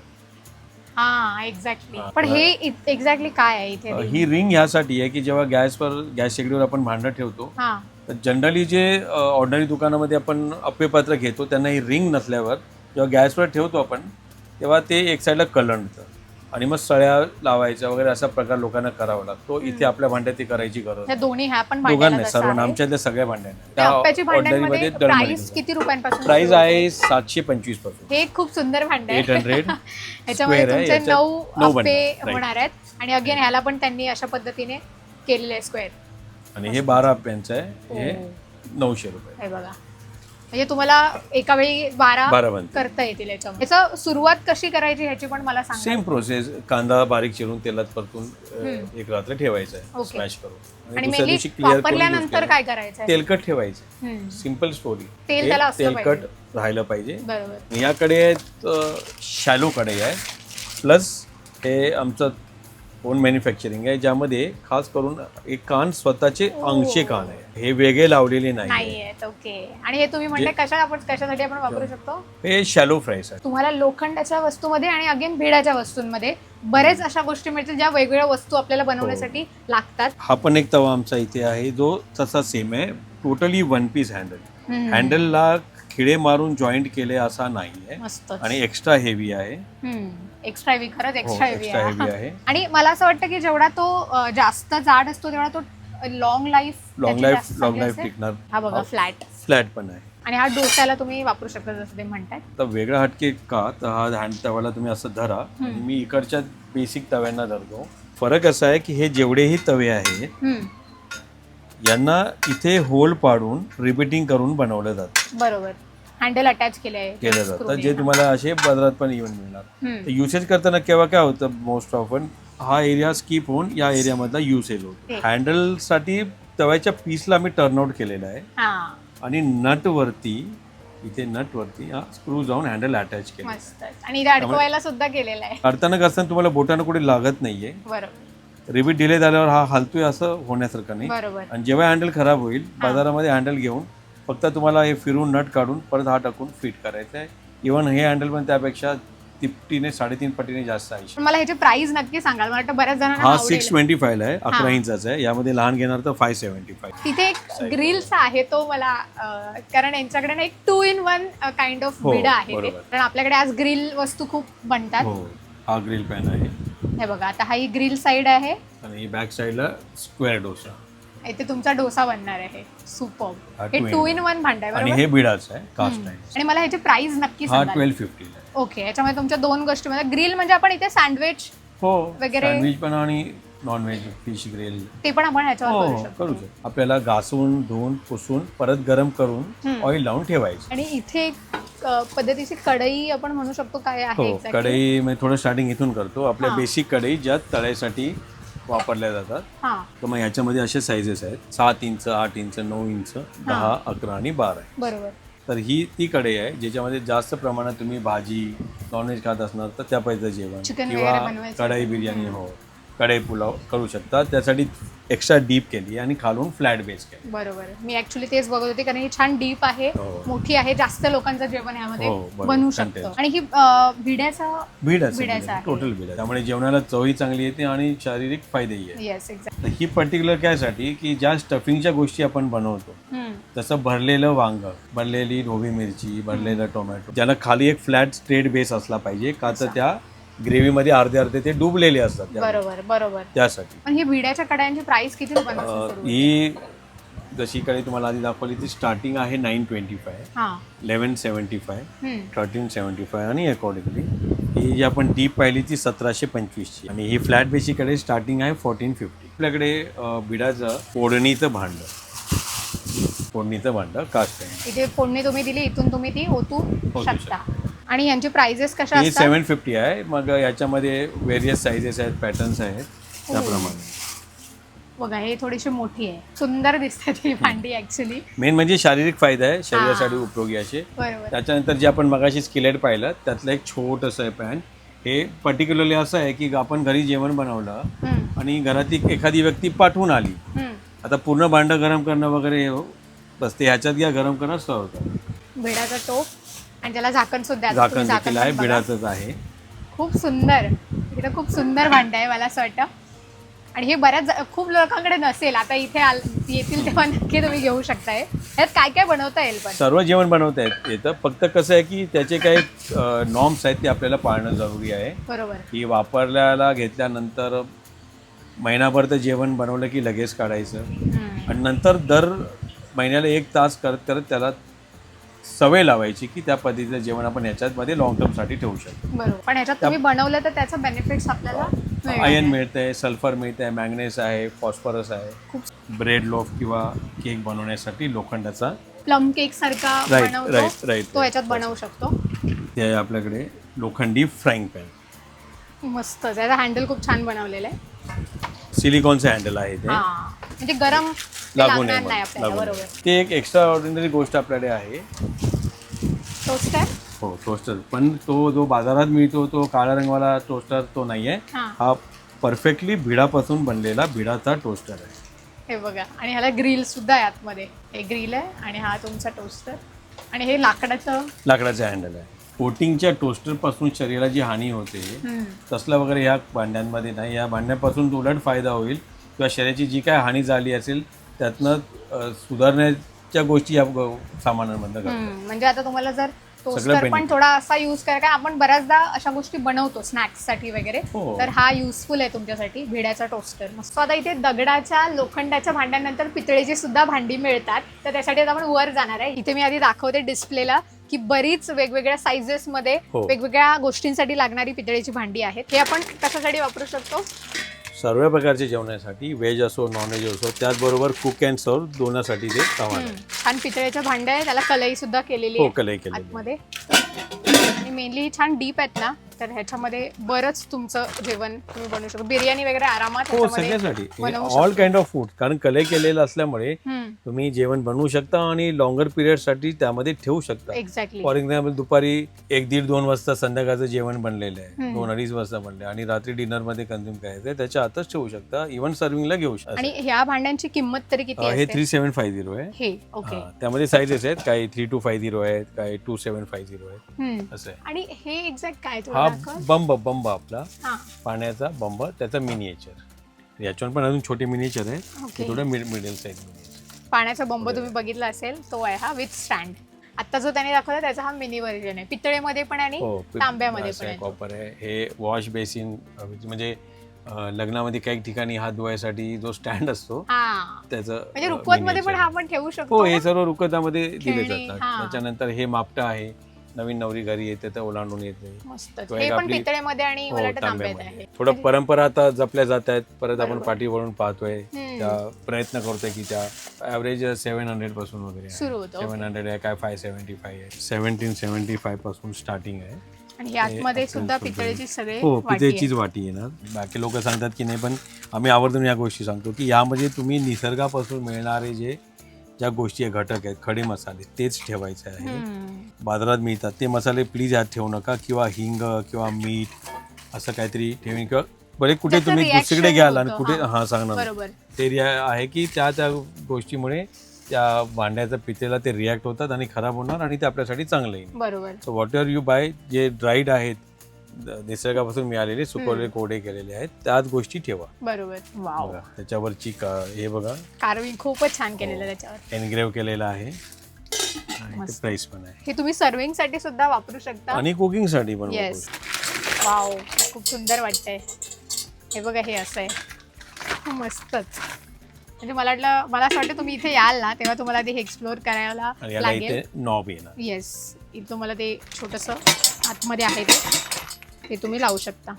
B: हा, एक्झॅक्टली. पण हे एक्झॅक्टली काय आहे इथे?
A: ही रिंग ह्यासाठी आहे की जेव्हा गॅस शेगडीवर आपण भांडं ठेवतो, तर जनरली जे ऑर्डनरी दुकानामध्ये आपण अप्पे पात्र घेतो त्यांना ही रिंग नसल्यावर जेव्हा गॅसवर ठेवतो आपण, तेव्हा ते एक साईडला कलंडतं आणि मग सळ्या लावायच्या वगैरे असा प्रकार लोकांना करावा लागतो. इथे आपल्या भांड्यात ती करायची गरज
B: ह्या दोन्ही ह्या पण
A: दोघांना सर्वांना आमच्यातल्या सगळ्या भांड्यांना.
B: अप्प्याची भांड्यांमध्ये प्राइस किती रुपयांपासून?
A: प्राइस आहे 725 पासून.
B: हे खूप सुंदर भांडे आहे.
A: 800
B: ह्याच्यामध्ये तुमचे 9 अप्पे
A: बनणार.
B: होणार आहेत. आणि अगेन ह्याला पण त्यांनी अशा पद्धतीने केलेले आहे स्क्वेअर.
A: आणि हे 12 अप्प्यांचं आहे. हे 900 रुपये.
B: हे बघा, म्हणजे तुम्हाला एका वेळी 12 करता येतील. याच्यामध्ये याचं सुरुवात कशी करायची ह्याची पण मला सांगा.
A: Same process. कांदा बारीक चिरून तेलात परतून एक रात्र ठेवायचा आहे, स्मॅश करून.
B: आणि मेनली वापरल्यानंतर काय करायचं?
A: तेलकट ठेवायचं. Simple story.
B: तेल त्याला
A: तेलकट राहायला पाहिजे.
B: बरोबर.
A: याकडे शॅलो कढई आहे, प्लस हे आमचं ओन मॅन्युफॅक्चरिंग आहे, ज्यामध्ये खास करून एक कान स्वतःचे अंगचे कान आहे. हे वेगळे लावलेले नाही.
B: ओके. आणि हे तुम्ही म्हणताय कशासाठी आपण वापरू शकतो?
A: हे शॅलो फ्राईज आहे.
B: तुम्हाला लोखंडाच्या वस्तूमध्ये आणि अगेन भिडाच्या वस्तूंमध्ये बरेच अशा गोष्टी मिळतील ज्या वेगवेगळ्या वस्तू आपल्याला बनवण्यासाठी लागतात.
A: हा पण एक तवा आमचा इथे आहे जो तसा सेम आहे. Totally 1 piece handle. हँडलला खिळे मारून जॉईंट केले असा नाही आहे. आणि एक्स्ट्रा हेवी आहे.
B: एक्स्ट्रा हेवी, खरंच एक्स्ट्रा हेवी
A: आहे.
B: आहे. आणि मला असं वाटतं की जेवढा तो जास्त जाड असतो तेवढा तो लॉंग लाईफ
A: टिकणार.
B: हा बघा,
A: फ्लॅट पण आहे.
B: आणि हा डोस्याला तुम्ही वापरू शकता जसं ते म्हणताय.
A: तर वेगळा हटके का, तर हा हँड तवाला तुम्ही असं धरा. मी इकडच्या बेसिक तव्यांना धरतो. फरक असा आहे की हे जेवढेही तवे आहेत यांना इथे होल पाडून रिपीटिंग करून बनवलं जातं.
B: बरोबर. हँडल अटॅच केलं
A: जातं, जे तुम्हाला असे बाजारात पण इव्हन मिळणार. युसेज करताना केव्हा काय होतं, मोस्ट ऑफन हा एरिया स्किप होऊन या एरियामधला युसेज होतो. हँडलसाठी तव्याच्या पीसला मी टर्नआउट केलेला आहे. आणि नट वरती हा स्क्रू जाऊन हँडल अटॅच केलं.
B: आणि इथे अडकवायला सुद्धा केलेला आहे.
A: करताना तुम्हाला बोटानं कुठे लागत नाहीये.
B: बरोबर.
A: रिपीट डिले झाल्यावर हा हलतोय असं होण्यासारखं नाही.
B: बरोबर.
A: आणि जेव्हा हँडल खराब होईल, बाजारामध्ये हँडल घेऊन फक्त तुम्हाला हे फिरून नट काढून परत हा टाकून फिट करायचं आहे. इव्हन हे हँडल पण त्यापेक्षा 3.5 पटीने जास्त आहे.
B: मला ह्याची प्राइस नक्की सांगाल, मला वाटतं बऱ्याच जणांना
A: हा 625 आहे, 11 इंचाचा आहे. यामध्ये लहान घेणार तर 575.
B: तिथे एक ग्रिल्स आहे तो मला, कारण यांच्याकडे ना एक 2 in 1 काइंड ऑफ विडा आहे. कारण आपल्याकडे आज ग्रिल वस्तू खूप बनतात.
A: हा ग्रिल पॅन आहे.
B: हे बघा, आता हा ही ग्रिल साइड आहे
A: आणि बॅक साइडला स्क्वेअर डोसा.
B: इथे तुमचा डोसा बनणार आहे. सुपर. हे 2 in 1 भांड आहे.
A: आणि हे बिडाचं आहे, कास्ट आहे.
B: आणि मला ह्याची प्राइस नक्की सांगा.
A: 1250 आहे.
B: ओके. याच्यामध्ये तुमच्या 2 गोष्टी म्हणजे ग्रिल म्हणजे आपण इथे सँडविच वगैरे,
A: सँडविच पण आणि नॉन व्हेज फिश ग्रिल
B: ते पण आपण ह्याच्यावर
A: करू शकतो. आपल्याला घासून धुवून पुसून परत गरम करून ऑइल लावून ठेवायचं.
B: आणि इथे एक पद्धतीची कढई आपण म्हणू शकतो काय आहे.
A: कढई म्हणजे थोडं स्टार्टिंग इथून करतो. आपल्या बेसिक कढई ज्या तळ्यासाठी वापरल्या जातात. तर मग ह्याच्यामध्ये असे साईजेस आहेत, 7 इंच, 8 इंच, 9 इंच, 10, 11 आणि 12 आहे.
B: बरोबर.
A: तर ही ती कढई आहे ज्याच्यामध्ये जास्त प्रमाणात तुम्ही भाजी नॉनव्हेज खात असणार तर त्या पाहिजे जेवण किंवा कढई बिर्याणी कढई पुलाव करू शकता. त्यासाठी एक्स्ट्रा डीप केली आणि खालून फ्लॅट बेस केली.
B: बरोबर. मी ऍक्च्युली तेच बघत होते, कारण ही छान डीप आहे, मोठी आहे, जास्त लोकांचं जेवण यामध्ये बनवू शकतं. आणि ही भिडाचा
A: टोटल भिड आहे, त्यामुळे जेवणाला चवही चांगली येते आणि शारीरिक फायदेही आहे.
B: Yes, exactly.
A: ही पर्टिक्युलर कायसाठी की ज्या स्टफिंगच्या गोष्टी आपण बनवतो, तसं भरलेलं वांग, भरलेली ढोबळी मिरची, भरलेलं टोमॅटो, ज्याला खाली एक फ्लॅट स्ट्रेट बेस असला पाहिजे, का तर त्या ग्रेव्ही मध्ये अर्धे ते डुबलेले असतात.
B: बरोबर.
A: त्यासाठी.
B: पण ही भिड्याच्या कढयांची प्राइस किती रुपयांपासून?
A: ही जशी कढई तुम्हाला आधी दाखवली ती स्टार्टिंग आहे 925, 1175, 1375 आणि अकॉर्डिंगली ही जी आपण डीप पाहिली ती 1725 ची. आणि ही फ्लॅट बेसिक कढई स्टार्टिंग आहे 1450. आपल्याकडे भिडाचं फोडणीचं भांड कास्ट आहे.
B: इथे फोडणी तुम्ही दिली, इथून तुम्ही ती ओतू शकता. आणि यांची प्राइजेस कशा
A: हे
B: असतात?
A: 750 आहे. मग याच्यामध्ये व्हेरियस साईजेस आहेत, पॅटर्न्स आहेत त्याप्रमाणे.
B: बघा हे थोडीशी मोठी आहे, सुंदर दिसते ती भांडी ऍक्च्युली.
A: मेन म्हणजे शारीरिक फायदा आहे, शरीरासाठी उपयोगी असे.
B: बरोबर.
A: त्याच्यानंतर जे आपण मगाशी स्किलेट पाहिलं त्यातलं एक छोटंसं आहे पॅन. हे पर्टिक्युलरली असं आहे की आपण घरी जेवण बनवलं आणि घरात एखादी व्यक्ती पाठवून आली, आता पूर्ण भांडं गरम करणं वगैरे बस ते ह्याच्यात घ्या, गरम करणं सर्व करा.
B: भिडाचा टोप आणि त्याला झाकण सुद्धा आहे.
A: झाकण
B: झाकण
A: देखील आहे,
B: पण बघा.
A: भिडाचंच आहे.
B: खूप सुंदर, इथं खूप सुंदर भांडं आहे मला असं वाटतं. आणि हे खूप लोकांकडे नसेल, आता इथे येतील तेव्हा नक्की तुम्ही घेऊ शकताय. ह्यात काय काय बनवता येईल? पण
A: सर्व जेवण बनवता येतं, फक्त कसं आहे की त्याचे काही नॉर्म्स आहेत ते आपल्याला पाळणं जरुरी आहे.
B: बरोबर.
A: की वापरल्याला घेतल्यानंतर महिनाभर तर जेवण बनवलं की लगेच काढायचं आणि नंतर दर महिन्याला 1 तास करत करत त्याला सवय लावायची की त्या पद्धतीचं जेवण आपण ह्याच्यामध्ये लॉंग टर्मसाठी ठेवू शकतो.
B: बरोबर. पण ह्याच्यात तुम्ही बनवलं तर त्याचं बेनिफिट्स आपल्याला
A: आयर्न मिळतंय, सल्फर मिळतंय, मॅग्नेस आहे, फॉस्फरस आहे.
B: खूप
A: ब्रेड लोफ किंवा केक बनवण्यासाठी लोखंडाचा
B: प्लम केक सारखा
A: राईट
B: बनवतो
A: राईट
B: तो ह्याच्यात बनवू शकतो.
A: ते आहे आपल्याकडे लोखंडी फ्राईंग पॅन.
B: मस्त, त्याचा हँडल खूप छान बनवलेलं आहे.
A: सिलिकॉनचं हँडल आहे ते,
B: म्हणजे गरम
A: लागू
B: लागणार नाही
A: नये
B: आपल्याला. बरोबर.
A: ते एक एक्स्ट्रा ऑर्डिनरी गोष्ट आपल्याकडे आहे.
B: टोस्टर.
A: हो, टोस्टर. पण तो जो बाजारात मिळतो तो काळा रंगवाला टोस्टर तो नाही आहे. हा परफेक्टली भिडापासून बनलेला भिडाचा टोस्टर आहे.
B: हे बघा, आणि ह्याला ग्रिल सुद्धा आहे आतमध्ये. हे ग्रिल आहे आणि हा तुमचा टोस्टर, आणि हे लाकडाचं
A: हँडल आहे. कोटिंगच्या टोस्टर पासून शरीराला जी हानी होते तसलं वगैरे या भांड्यांमध्ये नाही. या भांड्यांपासून उलट फायदा होईल किंवा शरीराची जी काय हानी झाली असेल त्यातनं सुधारण्याच्या गोष्टी या सामानांमधनं करतात.
B: म्हणजे आता तुम्हाला जर टोस्टर पण थोडा असा यूज करा, कारण आपण बऱ्याचदा अशा गोष्टी बनवतो स्नॅक्ससाठी वगैरे, तर हा युजफुल आहे तुमच्यासाठी भिड्याचा टोस्टर. मस्त. आता इथे दगडाच्या लोखंडाच्या भांड्यानंतर पितळेची सुद्धा भांडी मिळतात, तर त्यासाठी आता आपण वर जाणार आहे. इथे मी आधी दाखवते डिस्प्लेला की बरीच वेगवेगळ्या साईजेस मध्ये वेगवेगळ्या गोष्टींसाठी लागणारी पितळेची भांडी आहेत. हे आपण कशासाठी वापरू शकतो?
A: सर्व प्रकारच्या जेवणासाठी, व्हेज असो नॉन व्हेज असो, त्याचबरोबर कुक अँड सर्व दोन्हीसाठी ते सामान आहे.
B: छान पितळेच्या भांड्या आहे, त्याला कलई सुद्धा केलेली
A: हो,
B: आहे
A: कलई केलेली
B: आतमध्ये. आणि मेनली छान डीप आहेत ना, तर ह्याच्यामध्ये बरंच तुमचं जेवण तुम्ही बनवू शकतो. बिर्याणी वगैरे आरामात
A: हो, सगळ्यासाठी ऑल काइंड ऑफ फूड. कारण कलई केलेलं असल्यामुळे तुम्ही जेवण बनवू शकता आणि लॉंगर पिरियड साठी त्यामध्ये ठेवू शकता.
B: एक्झॅक्टली.
A: फॉर एक्झाम्पल दुपारी 1-1:30-2 वाजता संध्याकाळचं जेवण बनलेलं आहे, 2-2:30 वाजता बनले आणि रात्री डिनर मध्ये कन्झ्युम करायचं, त्याच्या आतच ठेवू शकता. इव्हन सर्विंगला घेऊ शकता.
B: आणि ह्या भांड्यांची किंमत तरी किती?
A: हे 3750 आहे.
B: हे ओके.
A: त्यामध्ये साईजेस आहेत, काही 3250 आहेत, काही 2750 आहेत, असं आहे.
B: आणि हे एक्झॅक्ट काय?
A: हा बंब आपला पाण्याचा बंब, त्याचा मिनिएचर. याच्यावर पण अजून छोटे मिनिएचर आहे, थोडं मिडियम साईज मिनिएचर.
B: पाण्याचा बंब तुम्ही बघितला असेल तो आहे हा विथ स्टँड. आता जो त्याने दाखवला त्याचा हा मिनी व्हर्जन आहे. पितळेमध्ये पण आणि तांब्यामध्ये पण आहे.
A: कॉपर आहे. हे वॉश बेसिन, म्हणजे लग्नामध्ये काही ठिकाणी हात धुवायसाठी जो स्टँड असतो त्याचं,
B: म्हणजे रुखवत मध्ये पण हा आपण ठेवू शकतो.
A: हो, हे सर्व रुखवतामध्ये दिले जातात. त्याच्यानंतर हे मापटा आहे, नवीन नवरी घरी येते तर ओलांडून येते.
B: हे पण पितळेमध्ये आणि तांब्यात आहे.
A: थोडं परंपरा आता जपल्या जात आहेत. परत आपण पाठी वळून पाहतोय, त्या प्रयत्न करतोय की त्या ॲव्हरेज 700 पासून वगैरे
B: सुरू होतो.
A: 700 आहे, काय 575 आहे, 1775 पासून स्टार्टिंग आहे.
B: आणि यामध्ये सुद्धा पितळेची सगळे
A: पितळेचीच वाटी येणार. बाकी लोक सांगतात की नाही, पण आम्ही आवर्जून या गोष्टी सांगतो की यामध्ये तुम्ही निसर्गापासून मिळणारे ज्या गोष्टी घटक आहेत, खडे मसाले, तेच ठेवायचे आहे. बाजारात मिळतात ते मसाले प्लीज यात ठेवू नका, किंवा हिंग किंवा मीठ असं काहीतरी ठेवून, किंवा बरे कुठे तुम्ही दुसरीकडे घ्याल आणि कुठे सांगणार ते आहे की त्या गोष्टीमुळे त्या भांड्याच्या पितेला ते रिॲक्ट होतात आणि खराब होणार आणि ते आपल्यासाठी चांगलं येईल.
B: बरोबर.
A: So whatever you buy, जे ड्राईड आहेत, निसर्गापासून मिळालेले, सुकवलेले, कोरडे केलेले आहेत, त्याच गोष्टी ठेवा.
B: बरोबर. वाव.
A: त्याच्यावरची हे बघा,
B: कार्विंग खूपच छान केलेलं त्याच्यावर,
A: एनग्रेव्ह केलेलं आहे. प्राइस पण आहे.
B: हे तुम्ही सर्विंग साठी सुद्धा वापरू शकता
A: आणि कुकिंग साठी पण.
B: येस. वाव, खूप सुंदर वाटतंय. हे बघा, हे असं आहे, मस्तच. म्हणजे मला असं वाटतं तुम्ही इथे याल ना तेव्हा तुम्हाला ते एक्सप्लोर करायला लागेल.
A: नॉब येणार.
B: येस, इथे तुम्हाला ते छोटंसं आतमध्ये आहे ते तुम्ही लावू शकता.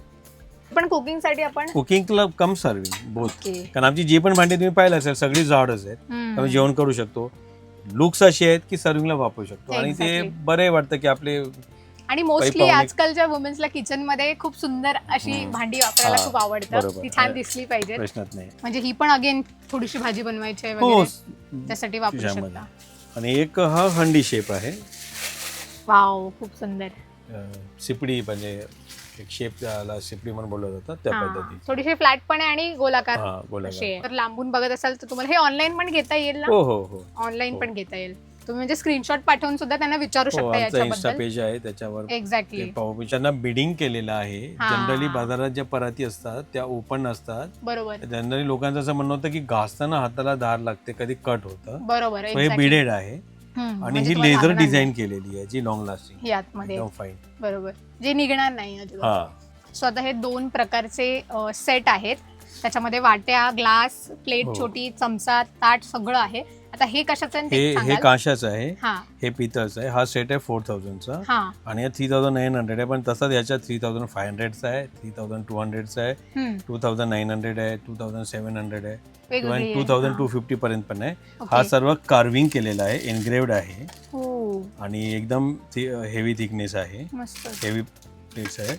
B: पण कुकिंग साठी आपण
A: कुकिंगला कम सर्विंग बोथ, कारण आमची जी पण भांडी तुम्ही पाहिलं असेल सगळी जाडच आहेत, आम्ही जेवण करू शकतो. लुक्स असे आहेत की सर्विंगला वापरू शकतो आणि ते बरे वाटतं की आपले
B: आणि मोस्टली आजकालच्या वुमेन्सला किचन मध्ये खूप सुंदर अशी भांडी वापरायला खूप आवडतं. ती छान दिसली पाहिजे.
A: प्रश्नच नाही.
B: म्हणजे ही पण अगेन थोडीशी भाजी बनवायची आहे वगैरे त्यासाठी वापरू शकता.
A: आणि एक हा हंडी शेप आहे.
B: वाव, खूप सुंदर.
A: सिपडी म्हणजे एक शेप त्याला सिपडी म्हणून बोललं जातं त्या पद्धती.
B: थोडीशी फ्लॅट पण आहे आणि गोलाकार अशी आहे. तर लांबून बघत असाल तर तुम्हाला हे ऑनलाईन पण घेता येईल ना?
A: हो.
B: ऑनलाईन पण घेता येईल. तुम्ही म्हणजे स्क्रीनशॉट पाठवून सुद्धा त्यांना विचारू शकता याच्याबद्दल.
A: इन्स्टा पेज आहे त्याच्यावर.
B: एक्झॅक्टली.
A: त्यांना बिडिंग केलेलं आहे. जनरली बाजारात ज्या पराती असतात त्या ओपन असतात.
B: बरोबर.
A: जनरली लोकांचं असं म्हणणं होतं की घासताना हाताला धार लागते, कधी कट होतं.
B: बरोबर.
A: हे बिडेड आहे आणि ही लेझर डिझाईन केलेली आहे जी लॉंग लास्टिंग
B: यातमध्ये.
A: फाईन.
B: बरोबर, जे निघणार नाही. सो आता हे 2 प्रकारचे सेट आहेत. त्याच्यामध्ये वाट्या, ग्लास, प्लेट, छोटी, चमचा, ताट सगळं आहे. आता हे कशाचं?
A: हे काशाचं आहे, हे पितळचं आहे. हा सेट आहे 4000चा आणि 3900 आहे. पण तसाच याच्या 3500चा आहे, 3200चा आहे, 2900 आहे, 2700 आहे, 2250 पर्यंत पण आहे. हा सर्व कार्विंग केलेला आहे, एनग्रेव्ड आहे आणि एकदम हेवी थिकनेस आहे, हेवी प्लेट्स आहे.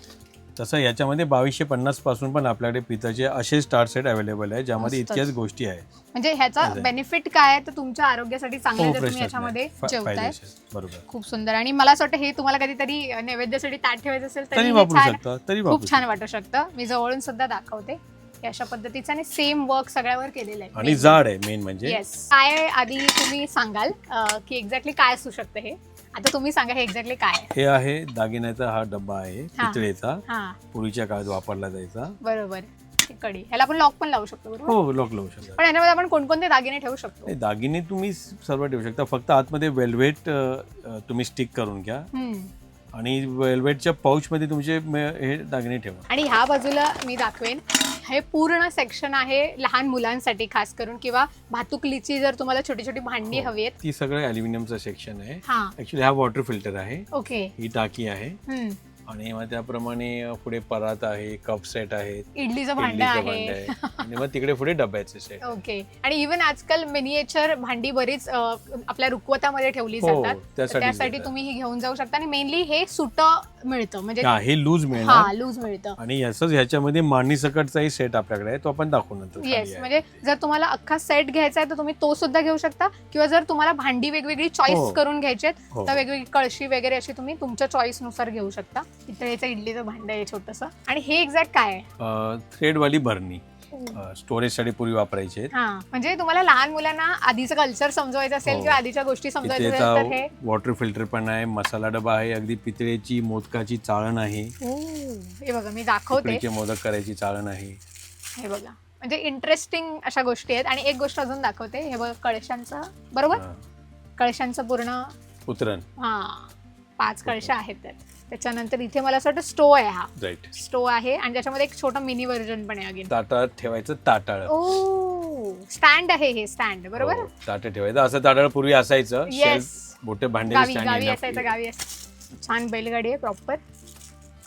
A: तसं याच्यामध्ये 2250 पासून पण आपल्याकडे पितळचे असे स्टार सेट अवेलेबल आहे ज्यामध्ये इतक्याच गोष्टी आहेत.
B: म्हणजे ह्याचा बेनिफिट काय आहे तर तुमच्या आरोग्यासाठी चांगलं आहे तुम्ही याच्यामध्ये जेवताय.
A: बरोबर,
B: खूप सुंदर. आणि मला असं वाटतं हे तुम्हाला कधीतरी नैवेद्यासाठी ताट ठेवायचं असेल
A: तरी वापरू शकता,
B: खूप छान वाटू शकतं. मी जवळून सुद्धा दाखवते अशा पद्धतीचं आणि सेम वर्क सगळ्यावर केलेलं आहे
A: आणि जाड आहे मेन म्हणजे.
B: येस. काय आधी तुम्ही सांगाल की एक्झॅक्टली काय असू शकतं हे? आता तुम्ही सांगा हे एक्झॅक्टली काय आहे?
A: हे आहे दागिन्याचा हा डब्बा आहे पितळेचा, पूर्वीच्या काळात वापरला जायचा.
B: बरोबर. कडी ह्याला आपण लॉक पण लावू शकतो. बरोबर.
A: हो, लॉक लावू शकतो.
B: पण याच्यामध्ये आपण कोणकोणते दागिने ठेवू शकतो?
A: दागिने तुम्ही सर्व ठेवू शकता, फक्त आतमध्ये वेल्वेट तुम्ही स्टिक करून घ्या आणि वेल्वेटच्या पाऊच मध्ये तुमचे हे दागिने ठेवा.
B: आणि ह्या बाजूला मी दाखवेन हे पूर्ण सेक्शन आहे लहान मुलांसाठी खास करून, किंवा भातुकलीची जर तुम्हाला छोटी छोटी भांडी हवी आहेत
A: ती सगळं अल्युमिनियमचं सेक्शन आहे. ऍक्च्युली हा वॉटर फिल्टर आहे.
B: ओके.
A: ही टाकी आहे आणि मग त्याप्रमाणे पुढे परात आहे, कप सेट आहेत,
B: इडलीचं भांडं आहे
A: आणि मग तिकडे पुढे डब्याचे सेट.
B: ओके. आणि इव्हन आजकाल मिनिएचर भांडी बरीच आपल्या रुखवतामध्ये ठेवली जातात, त्यासाठी तुम्ही ही घेऊन जाऊ शकता. आणि मेनली हे सुटं मिळतं, म्हणजे
A: हे लूज मिळणार,
B: लूज मिळतं.
A: आणि ह्याच्यामध्ये मांडणी सकटचाही सेट आपल्याकडे आहे, तो आपण दाखवू नंतर.
B: येस. म्हणजे जर तुम्हाला अख्खा सेट घ्यायचा आहे तर तुम्ही तो सुद्धा घेऊ शकता, किंवा जर तुम्हाला भांडी वेगवेगळी चॉईस करून घ्यायची आहेत तर वेगवेगळी कळशी वगैरे अशी तुम्ही तुमच्या चॉईस नुसार घेऊ शकता. पितळेचं इडलीचं भांड आहे छोटंसं. आणि हे एक्झॅक्ट काय आहे?
A: थ्रेड वाली भरणी, स्टोरेज साठी पूर्वी वापरायचे.
B: म्हणजे तुम्हाला लहान मुलांना आधीचं कल्चर समजवायचं असेल किंवा आधीच्या गोष्टी समजवायच्या असेल तर हे
A: वॉटर फिल्टर पण आहे, मसाला डबा आहे, अगदी पितळेची मोदकाची चाळण आहे.
B: हे बघा मी दाखवते,
A: मोदक करायची चाळण आहे.
B: हे बघा, म्हणजे इंटरेस्टिंग अशा गोष्टी आहेत. आणि एक गोष्ट अजून दाखवते, हे बघा कळशांचं, बरोबर, कळशांचं पूर्ण
A: उतरण.
B: 5 कळशा आहेत त्याच्यानंतर इथे मला असं वाटतं स्टोव आहे. हा स्टोव आहे आणि त्याच्यामध्ये एक छोटा मिनी व्हर्जन पण आहे. अगेन
A: ताटात ठेवायचं ताटाळ.
B: स्टँड आहे हे, स्टँड. बरोबर.
A: ताट ठेवायचं असं ताटाळ पूर्वी असायचं. मोठे भांडे
B: गावी असायचं, गावी छान बैलगाडी आहे प्रॉपर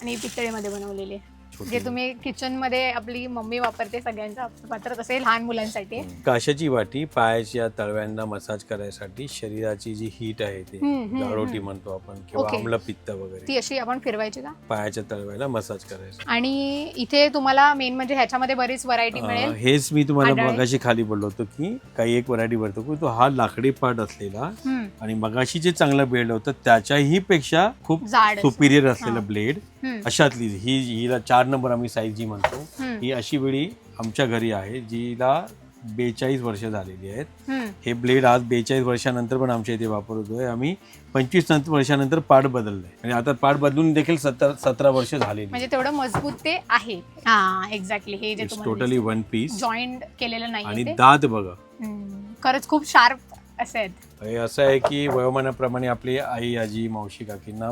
B: आणि पितळेमध्ये बनवलेली आहे, जे तुम्ही किचन मध्ये आपली मम्मी वापरते सगळ्यांचं पात्र, तसे लहान मुलांसाठी.
A: काशाची वाटी पायाच्या तळव्यांना मसाज करायसाठी, शरीराची जी हीट आहे ते गाळोटी म्हणतो आपण, किंवा आम्लपित्त वगैरे,
B: ती अशी आपण फिरवायची का
A: पायाच्या तळव्याला मसाज करायचं.
B: आणि इथे तुम्हाला मेन म्हणजे ह्याच्यामध्ये बरीच व्हरायटी मिळेल.
A: हेच मी तुम्हाला मगाशी खाली बोललो होतो की काही एक व्हरायटी भरतो, तो हा लाकडी पाट असलेला आणि मगाशी जे चांगलं ब्लेड होतं त्याच्याही पेक्षा खूप सुपिरियर असलेलं ब्लेड, अशातली हिला 4 नंबर आम्ही साईज जी म्हणतो, ही अशी वेळी आमच्या घरी आहे जिला 42 वर्ष झालेली आहेत. हे ब्लेड आज 42 वर्षानंतर पण आमच्या इथे वापरतोय आम्ही. 25 वर्षानंतर पार्ट बदललाय आणि आता पार्ट बदलून देखील 17 वर्ष झालेली, म्हणजे
B: तेवढं मजबूत ते आहे. एक्झॅक्टली. हे जे
A: टोटली वन पीस,
B: जॉईंट केलेलं नाही.
A: आणि दात बघा,
B: खरंच खूप शार्प असे आहेत.
A: हे असं आहे की वयोमानाप्रमाणे आपली आई, आजी, मावशी, काकींना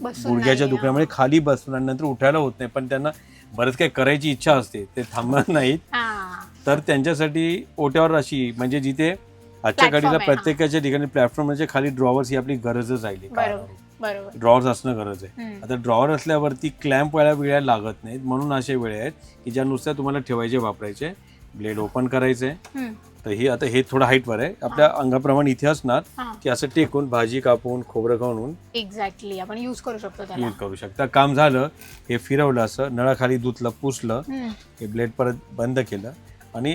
A: गुडघ्याच्या दुखण्यामुळे खाली बसून नंतर उठायला होत नाही, पण त्यांना बरंच काही करायची इच्छा असते, ते थांबत नाहीत, तर त्यांच्यासाठी ओट्यावर अशी, म्हणजे जिथे आजच्या घडीला प्रत्येकाच्या ठिकाणी प्लॅटफॉर्मच्या खाली ड्रॉवर्स ही आपली गरजच राहिली. ड्रॉवर्स असणं गरज आहे. आता ड्रॉवर असल्यावरती क्लॅम्प वेळा लागत नाहीत, म्हणून असे वेळे आहेत की ज्या नुसत्या तुम्हाला ठेवायचे, वापरायचे. ब्लेड ओपन करायचे, तर ही आता हे थोडं हाईटवर आहे, आपल्या अंगाप्रमाणे इथे असणार
B: हा.
A: की असं टेकून भाजी कापून खोबरं खाऊन
B: एक्झॅक्टली आपण यूज करू शकतो त्याला.
A: यूज करू शकता. काम झालं हे फिरवलं असं नळाखाली धुतलं पुसलं, हे ब्लेड परत बंद केलं आणि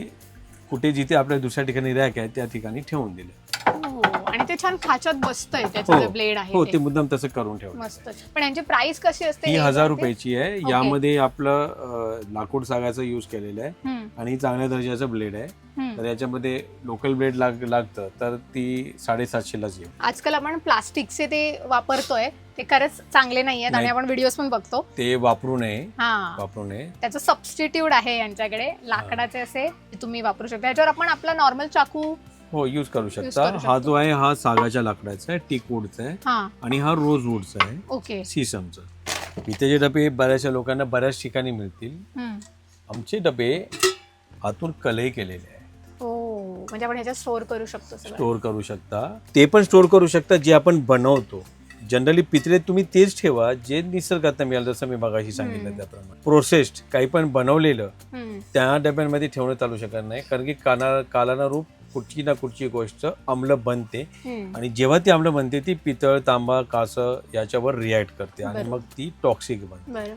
A: कुठे जिथे आपल्या दुसऱ्या ठिकाणी रॅक आहे त्या ठिकाणी ठेवून दिलं.
B: हो, आणि ते छान खाच्यात बसतंय त्याचं जे ब्लेड आहे
A: हो
B: ते.
A: ते मुद्दाम तसं करून ठेवलं.
B: मस्त. पण यांची प्राइस कशी असते?
A: ही
B: हे
A: 1000
B: वरती?
A: रुपयाची आहे.
B: ओके.
A: यामध्ये आपलं लाकूड सागाचं यूज केलेलं आहे
B: हम्म,
A: आणि चांगल्या दर्जाचं ब्लेड आहे.
B: हम्म.
A: तर याच्यामध्ये लोकल ब्लेड लागतं तर ती 750लाच येईल.
B: आजकाल आपण प्लास्टिकचे ते वापरतोय ते खरंच चांगले नाहीयेत आणि
A: नाही.
B: आपण व्हिडिओज पण बघतो.
A: ते वापरू नये,
B: हा,
A: वापरू नये.
B: त्याचं सबस्टिट्यूट आहे यांच्याकडे लाकडाचे असे जे तुम्ही वापरू शकता. याच्यावर आपण आपला नॉर्मल चाकू.
A: हो यूज करू
B: Use
A: शकता.
B: करू
A: हा
B: शकतो.
A: जो आहे हा सागाच्या लाकडाचा आहे, टीक वूडचा आहे
B: हा,
A: आणि हा रोज वूडचा आहे,
B: ओके.
A: सीसमचा. इथे जे डबे बऱ्याचशा लोकांना बऱ्याच ठिकाणी मिळतील.
B: हम्म.
A: आमचे डबे आतून कलई केलेले आहे,
B: हो, म्हणजे आपण ह्याच्यात स्टोअर करू शकतो सगळं.
A: स्टोअर करू शकता. ते पण स्टोअर करू शकता जे आपण बनवतो. जनरली पितळेत तुम्ही तेच ठेवा जे निसर्गात मिळालं, जसं मी मगाशी सांगितलं त्याप्रमाणे. प्रोसेस्ड काही पण बनवलेलं
B: हम्म,
A: त्या डब्यांमध्ये ठेवणं चालू शकत नाही, कारण की कालाना रूप कुठची ना कुठची गोष्ट आम्ल बनते
B: हम्म.
A: आणि जेव्हा ती आम्ल बनते ती पितळ तांबा कासं याच्यावर रिॲक्ट करते आणि
B: बरोबर.
A: मग ती टॉक्सिक बनते.
B: बरं.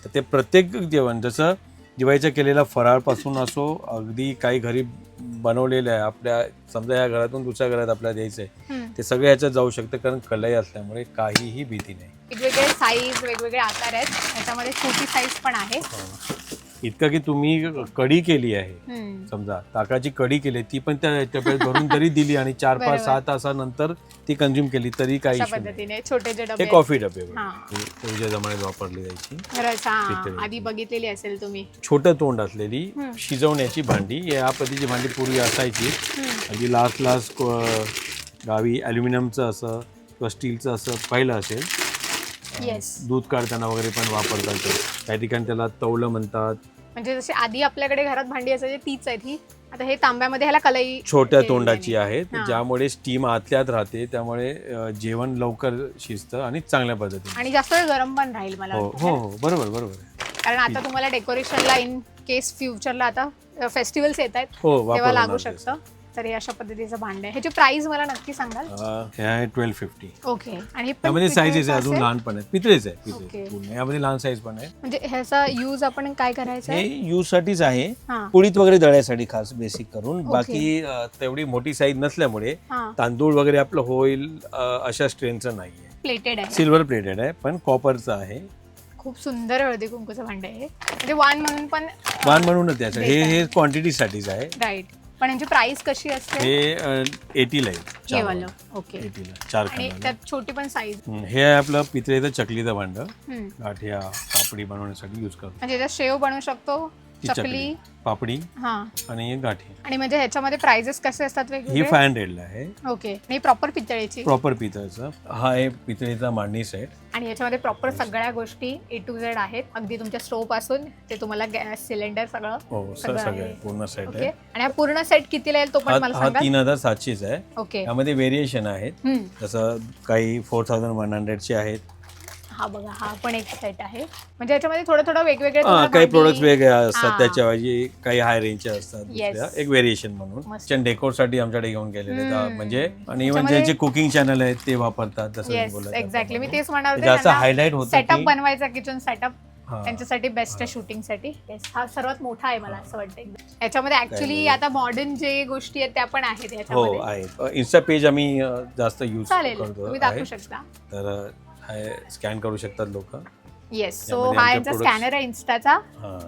A: तर ते प्रत्येक जेवण जसं दिवाळीचा केलेला फराळपासून असो, अगदी काही घरी बनवलेलं आहे आपल्या, समजा या घरातून दुसऱ्या घरात आपल्याला द्यायचं आहे,
B: हम्म.
A: ते सगळं याच्यात जाऊ शकतं कारण कलई असल्यामुळे काहीही भीती नाही.
B: वेगवेगळे साईज वेगवेगळे आकार आहेत. ह्याच्यामध्ये छोटी साईज पण आहे.
A: इतकं की तुम्ही कढी केली आहे,
B: हम्म.
A: समजा ताकाची कढी केली, ती पण त्या डब्यात भरून जरी दिली आणि 4-5-6 तासानंतर ती कंझ्युम केली तरी काही
B: अशा
A: issue नाही.
B: पद्धतीने छोटे जे
A: हे
B: डबे.
A: कॉफी डबे
B: हा.
A: पूर्वीच्या जमान्यात वापरली जायची.
B: खरंच, हा,
A: पितळेची.
B: आधी बघितलेली असेल तुम्ही.
A: छोटं तोंड असलेली
B: हम्म.
A: शिजवण्याची भांडी, या पद्धतीची भांडी पूर्वी असायची.
B: हम्म.
A: अगदी लास्ट गावी ॲल्युमिनियमचं असं किंवा स्टीलचं असं पाहिलं असेल.
B: येस.
A: दूध काढताना वगैरे पण वापरतात ते. काही ठिकाणी त्याला तवलं म्हणतात.
B: म्हणजे जशी आधी आपल्याकडे घरात भांडी असायची तीच आहे ही. आता हे तांब्यामध्ये ह्याला कलई
A: छोट्या
B: केलेली
A: तोंडाची
B: आहे.
A: आहे,
B: हा.
A: ज्यामुळे स्टीम आतल्यात राहते, त्यामुळे जेवण लवकर शिजतं आणि चांगल्या पद्धतीने.
B: आणि जास्त वेळ गरम पण राहील मला
A: हो
B: वाटतं.
A: हो हो, बरोबर बरोबर आहे.
B: कारण आता तुम्हाला डेकोरेशनला इन केस फ्युचरला आता फेस्टिवल्स येत आहेत
A: हो,
B: तेव्हा
A: वापरलं
B: लागू
A: जातं.
B: शकतं. तर हे अशा पद्धतीचं भांड आहे. ह्याची प्राइस मला नक्की सांगाल?
A: हे आहे 1250.
B: ओके. आणि हे पण
A: त्यामध्ये साईजेस
B: पितळेचं
A: आहे, अजून
B: असेल?
A: लहान पण आहे, पितळेच आहे,
B: ओके.
A: पितळे पूर्ण. यामध्ये लहान साईज पण आहे.
B: म्हणजे ह्याचा यूज आपण काय करायचं
D: हे
B: आहे?
D: यूज साठीच आहे,
B: हा,
D: पुळीत वगैरे दळ्यासाठी खास बेसिक करून.
B: ओके.
A: बाकी तेवढी मोठी साईज नसल्यामुळे
B: हा,
A: तांदूळ वगैरे आपलं होईल अशा स्ट्रेनचं नाही आहे.
B: प्लेटेड आहे.
A: सिल्वर प्लेटेड आहे पण कॉपरचं आहे.
B: खूप सुंदर हळदी कुंकूचं भांड आहे हे. म्हणजे वाण म्हणून पण.
A: वाण म्हणूनच त्याचं
B: देत
A: हे
B: आहे.
A: हे क्वांटिटीसाठीच आहे.
B: राईट. पण यांची प्राइस कशी असते?
A: हे 80ला आहे,
B: हे
A: 4
B: वालं. ओके.
A: 80ला 4
B: आणि
A: खानाला.
B: त्यात छोटी पण साईज.
A: हे आहे आपलं पितळेचं चकलीचं भांड,
B: म्हणजे
A: गाठ्या पापडी बनवण्यासाठी यूज करतो.
B: याच्यात शेव बनवू शकतो,
A: ही
B: चकली.
A: पापडी
B: हा.
A: आणि हे गाठी.
B: आणि म्हणजे ह्याच्यामध्ये प्राइजेस कसे असतात
A: ही
B: वेगवेगळे?
A: 500ला आहे,
B: ओके. आणि प्रॉपर पितळेची.
A: प्रॉपर पितळेचं. हा आहे पितळेचा मांडणी सेट.
B: आणि याच्यामध्ये प्रॉपर सगळ्या गोष्टी A to Z आहेत. अगदी तुमच्या स्टोव पासून ते तुम्हाला गॅस सिलेंडर सगळं.
A: हो
B: सगळं
A: सगळं
B: आहे.
A: पूर्ण सेट
B: ओके.
A: आहे.
B: आणि हा पूर्ण सेट कितीला येईल तो पण मला
A: हा
B: सांगा.
A: 3700 आहे.
B: ओके.
A: यामध्ये व्हेरिएशन आहेत,
B: हम्म.
A: जसं काही 4100चे आहेत.
B: हा बघा, हा पण एक सेट आहे. म्हणजे याच्यामध्ये थोडं थोडं वेगवेगळे
A: हा,
B: तुम्हाला
A: काही
B: भांडी-
A: प्रोडक्ट्स वेगळे असतात,
B: हा.
A: त्याच्याऐवजी काही हाय रेंजचे असतात
B: Yes.
A: दुसऱ्या. एक व्हेरिएशन म्हणून
B: मस्त.
A: डेकोरसाठी आमच्याकडे घेऊन गेलेले आहेत.
B: हम्म.
A: म्हणजे आणि इव्हन
B: त्याच्यामध्ये-
A: ज्यांचे कुकिंग चॅनल आहेत ते वापरतात, जसं मी
B: येस,
A: बोलत
B: एक्झॅक्टली. मी
A: त्याप्रमाणे.
B: तेच म्हणणार
A: ते जास्त हायलाइट होतं
B: सेटअप
A: की-
B: बनवायचा, किचन सेटअप
A: हा.
B: त्यांच्यासाठी बेस्ट आहे शूटिंगसाठी. येस, हा सर्वात मोठा आहे मला असं वाटतं एकदम. याच्यामध्ये ऍक्च्युली आता मॉडर्न जे गोष्टी आहेत त्या पण आहेत
A: हो
B: याच्यामध्ये.
A: आहे. इन्स्टा पेज आम्ही जास्त यूज
B: चालेल,
A: करतो
B: तुम्ही दाखवू
A: आहे.
B: शकता.
A: तर स्कॅन करू शकतात लोक.
B: येस. सो
A: यामध्ये
B: हा
A: आमचे
B: यांचा
A: products-
B: स्कॅनर आहे इन्स्टाचा,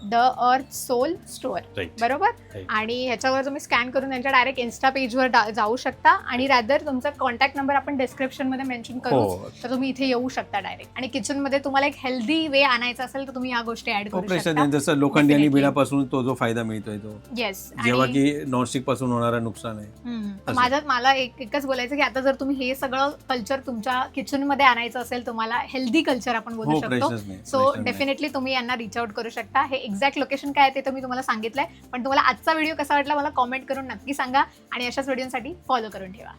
B: the earth soul store.
A: Right.
B: बरोबर.
A: Right.
B: आणि ह्याच्यावर तुम्ही स्कॅन करून त्यांच्या डायरेक्ट इन्स्टा पेजवर जाऊ शकता. आणि रॅदर तुमचा कॉन्टॅक्ट नंबर आपण डिस्क्रिप्शन मध्ये मेन्शन करू,
A: हो.
B: तर तुम्ही इथे येऊ शकता डायरेक्ट. आणि किचन मध्ये तुम्हाला एक हेल्दी वे आणायचा असेल तर तुम्ही ह्या गोष्टी ऍड करू
A: ऑपरेशन
B: शकता.
A: जसं लोखंडी आणि
B: Definitely.
A: बिडापासून तो जो फायदा मिळतोय तो,
B: येस.
A: जेव्हा की नॉनस्टिक पासून होणारा नुकसान आहे.
B: मला एकच बोलायचं की आता जर तुम्ही हे सगळं कल्चर तुमच्या किचन मध्ये आणायचं असेल, तुम्हाला हेल्दी कल्चर आपण बोलू
A: हो,
B: शकतो.
A: प्रश्नच नाही,
B: सो
A: प्रश्न नाही.
B: डेफिनेटली तुम्ही यांना रीच आउट करू शकता. हे एक्झॅक्ट लोकेशन काय आहे ते तर मी तुम्हाला सांगितलंय, पण तुम्हाला आजचा व्हिडिओ कसा वाटला मला कॉमेंट करून नक्की सांगा. आणि अशाच व्हिडिओसाठी फॉलो करून ठेवा.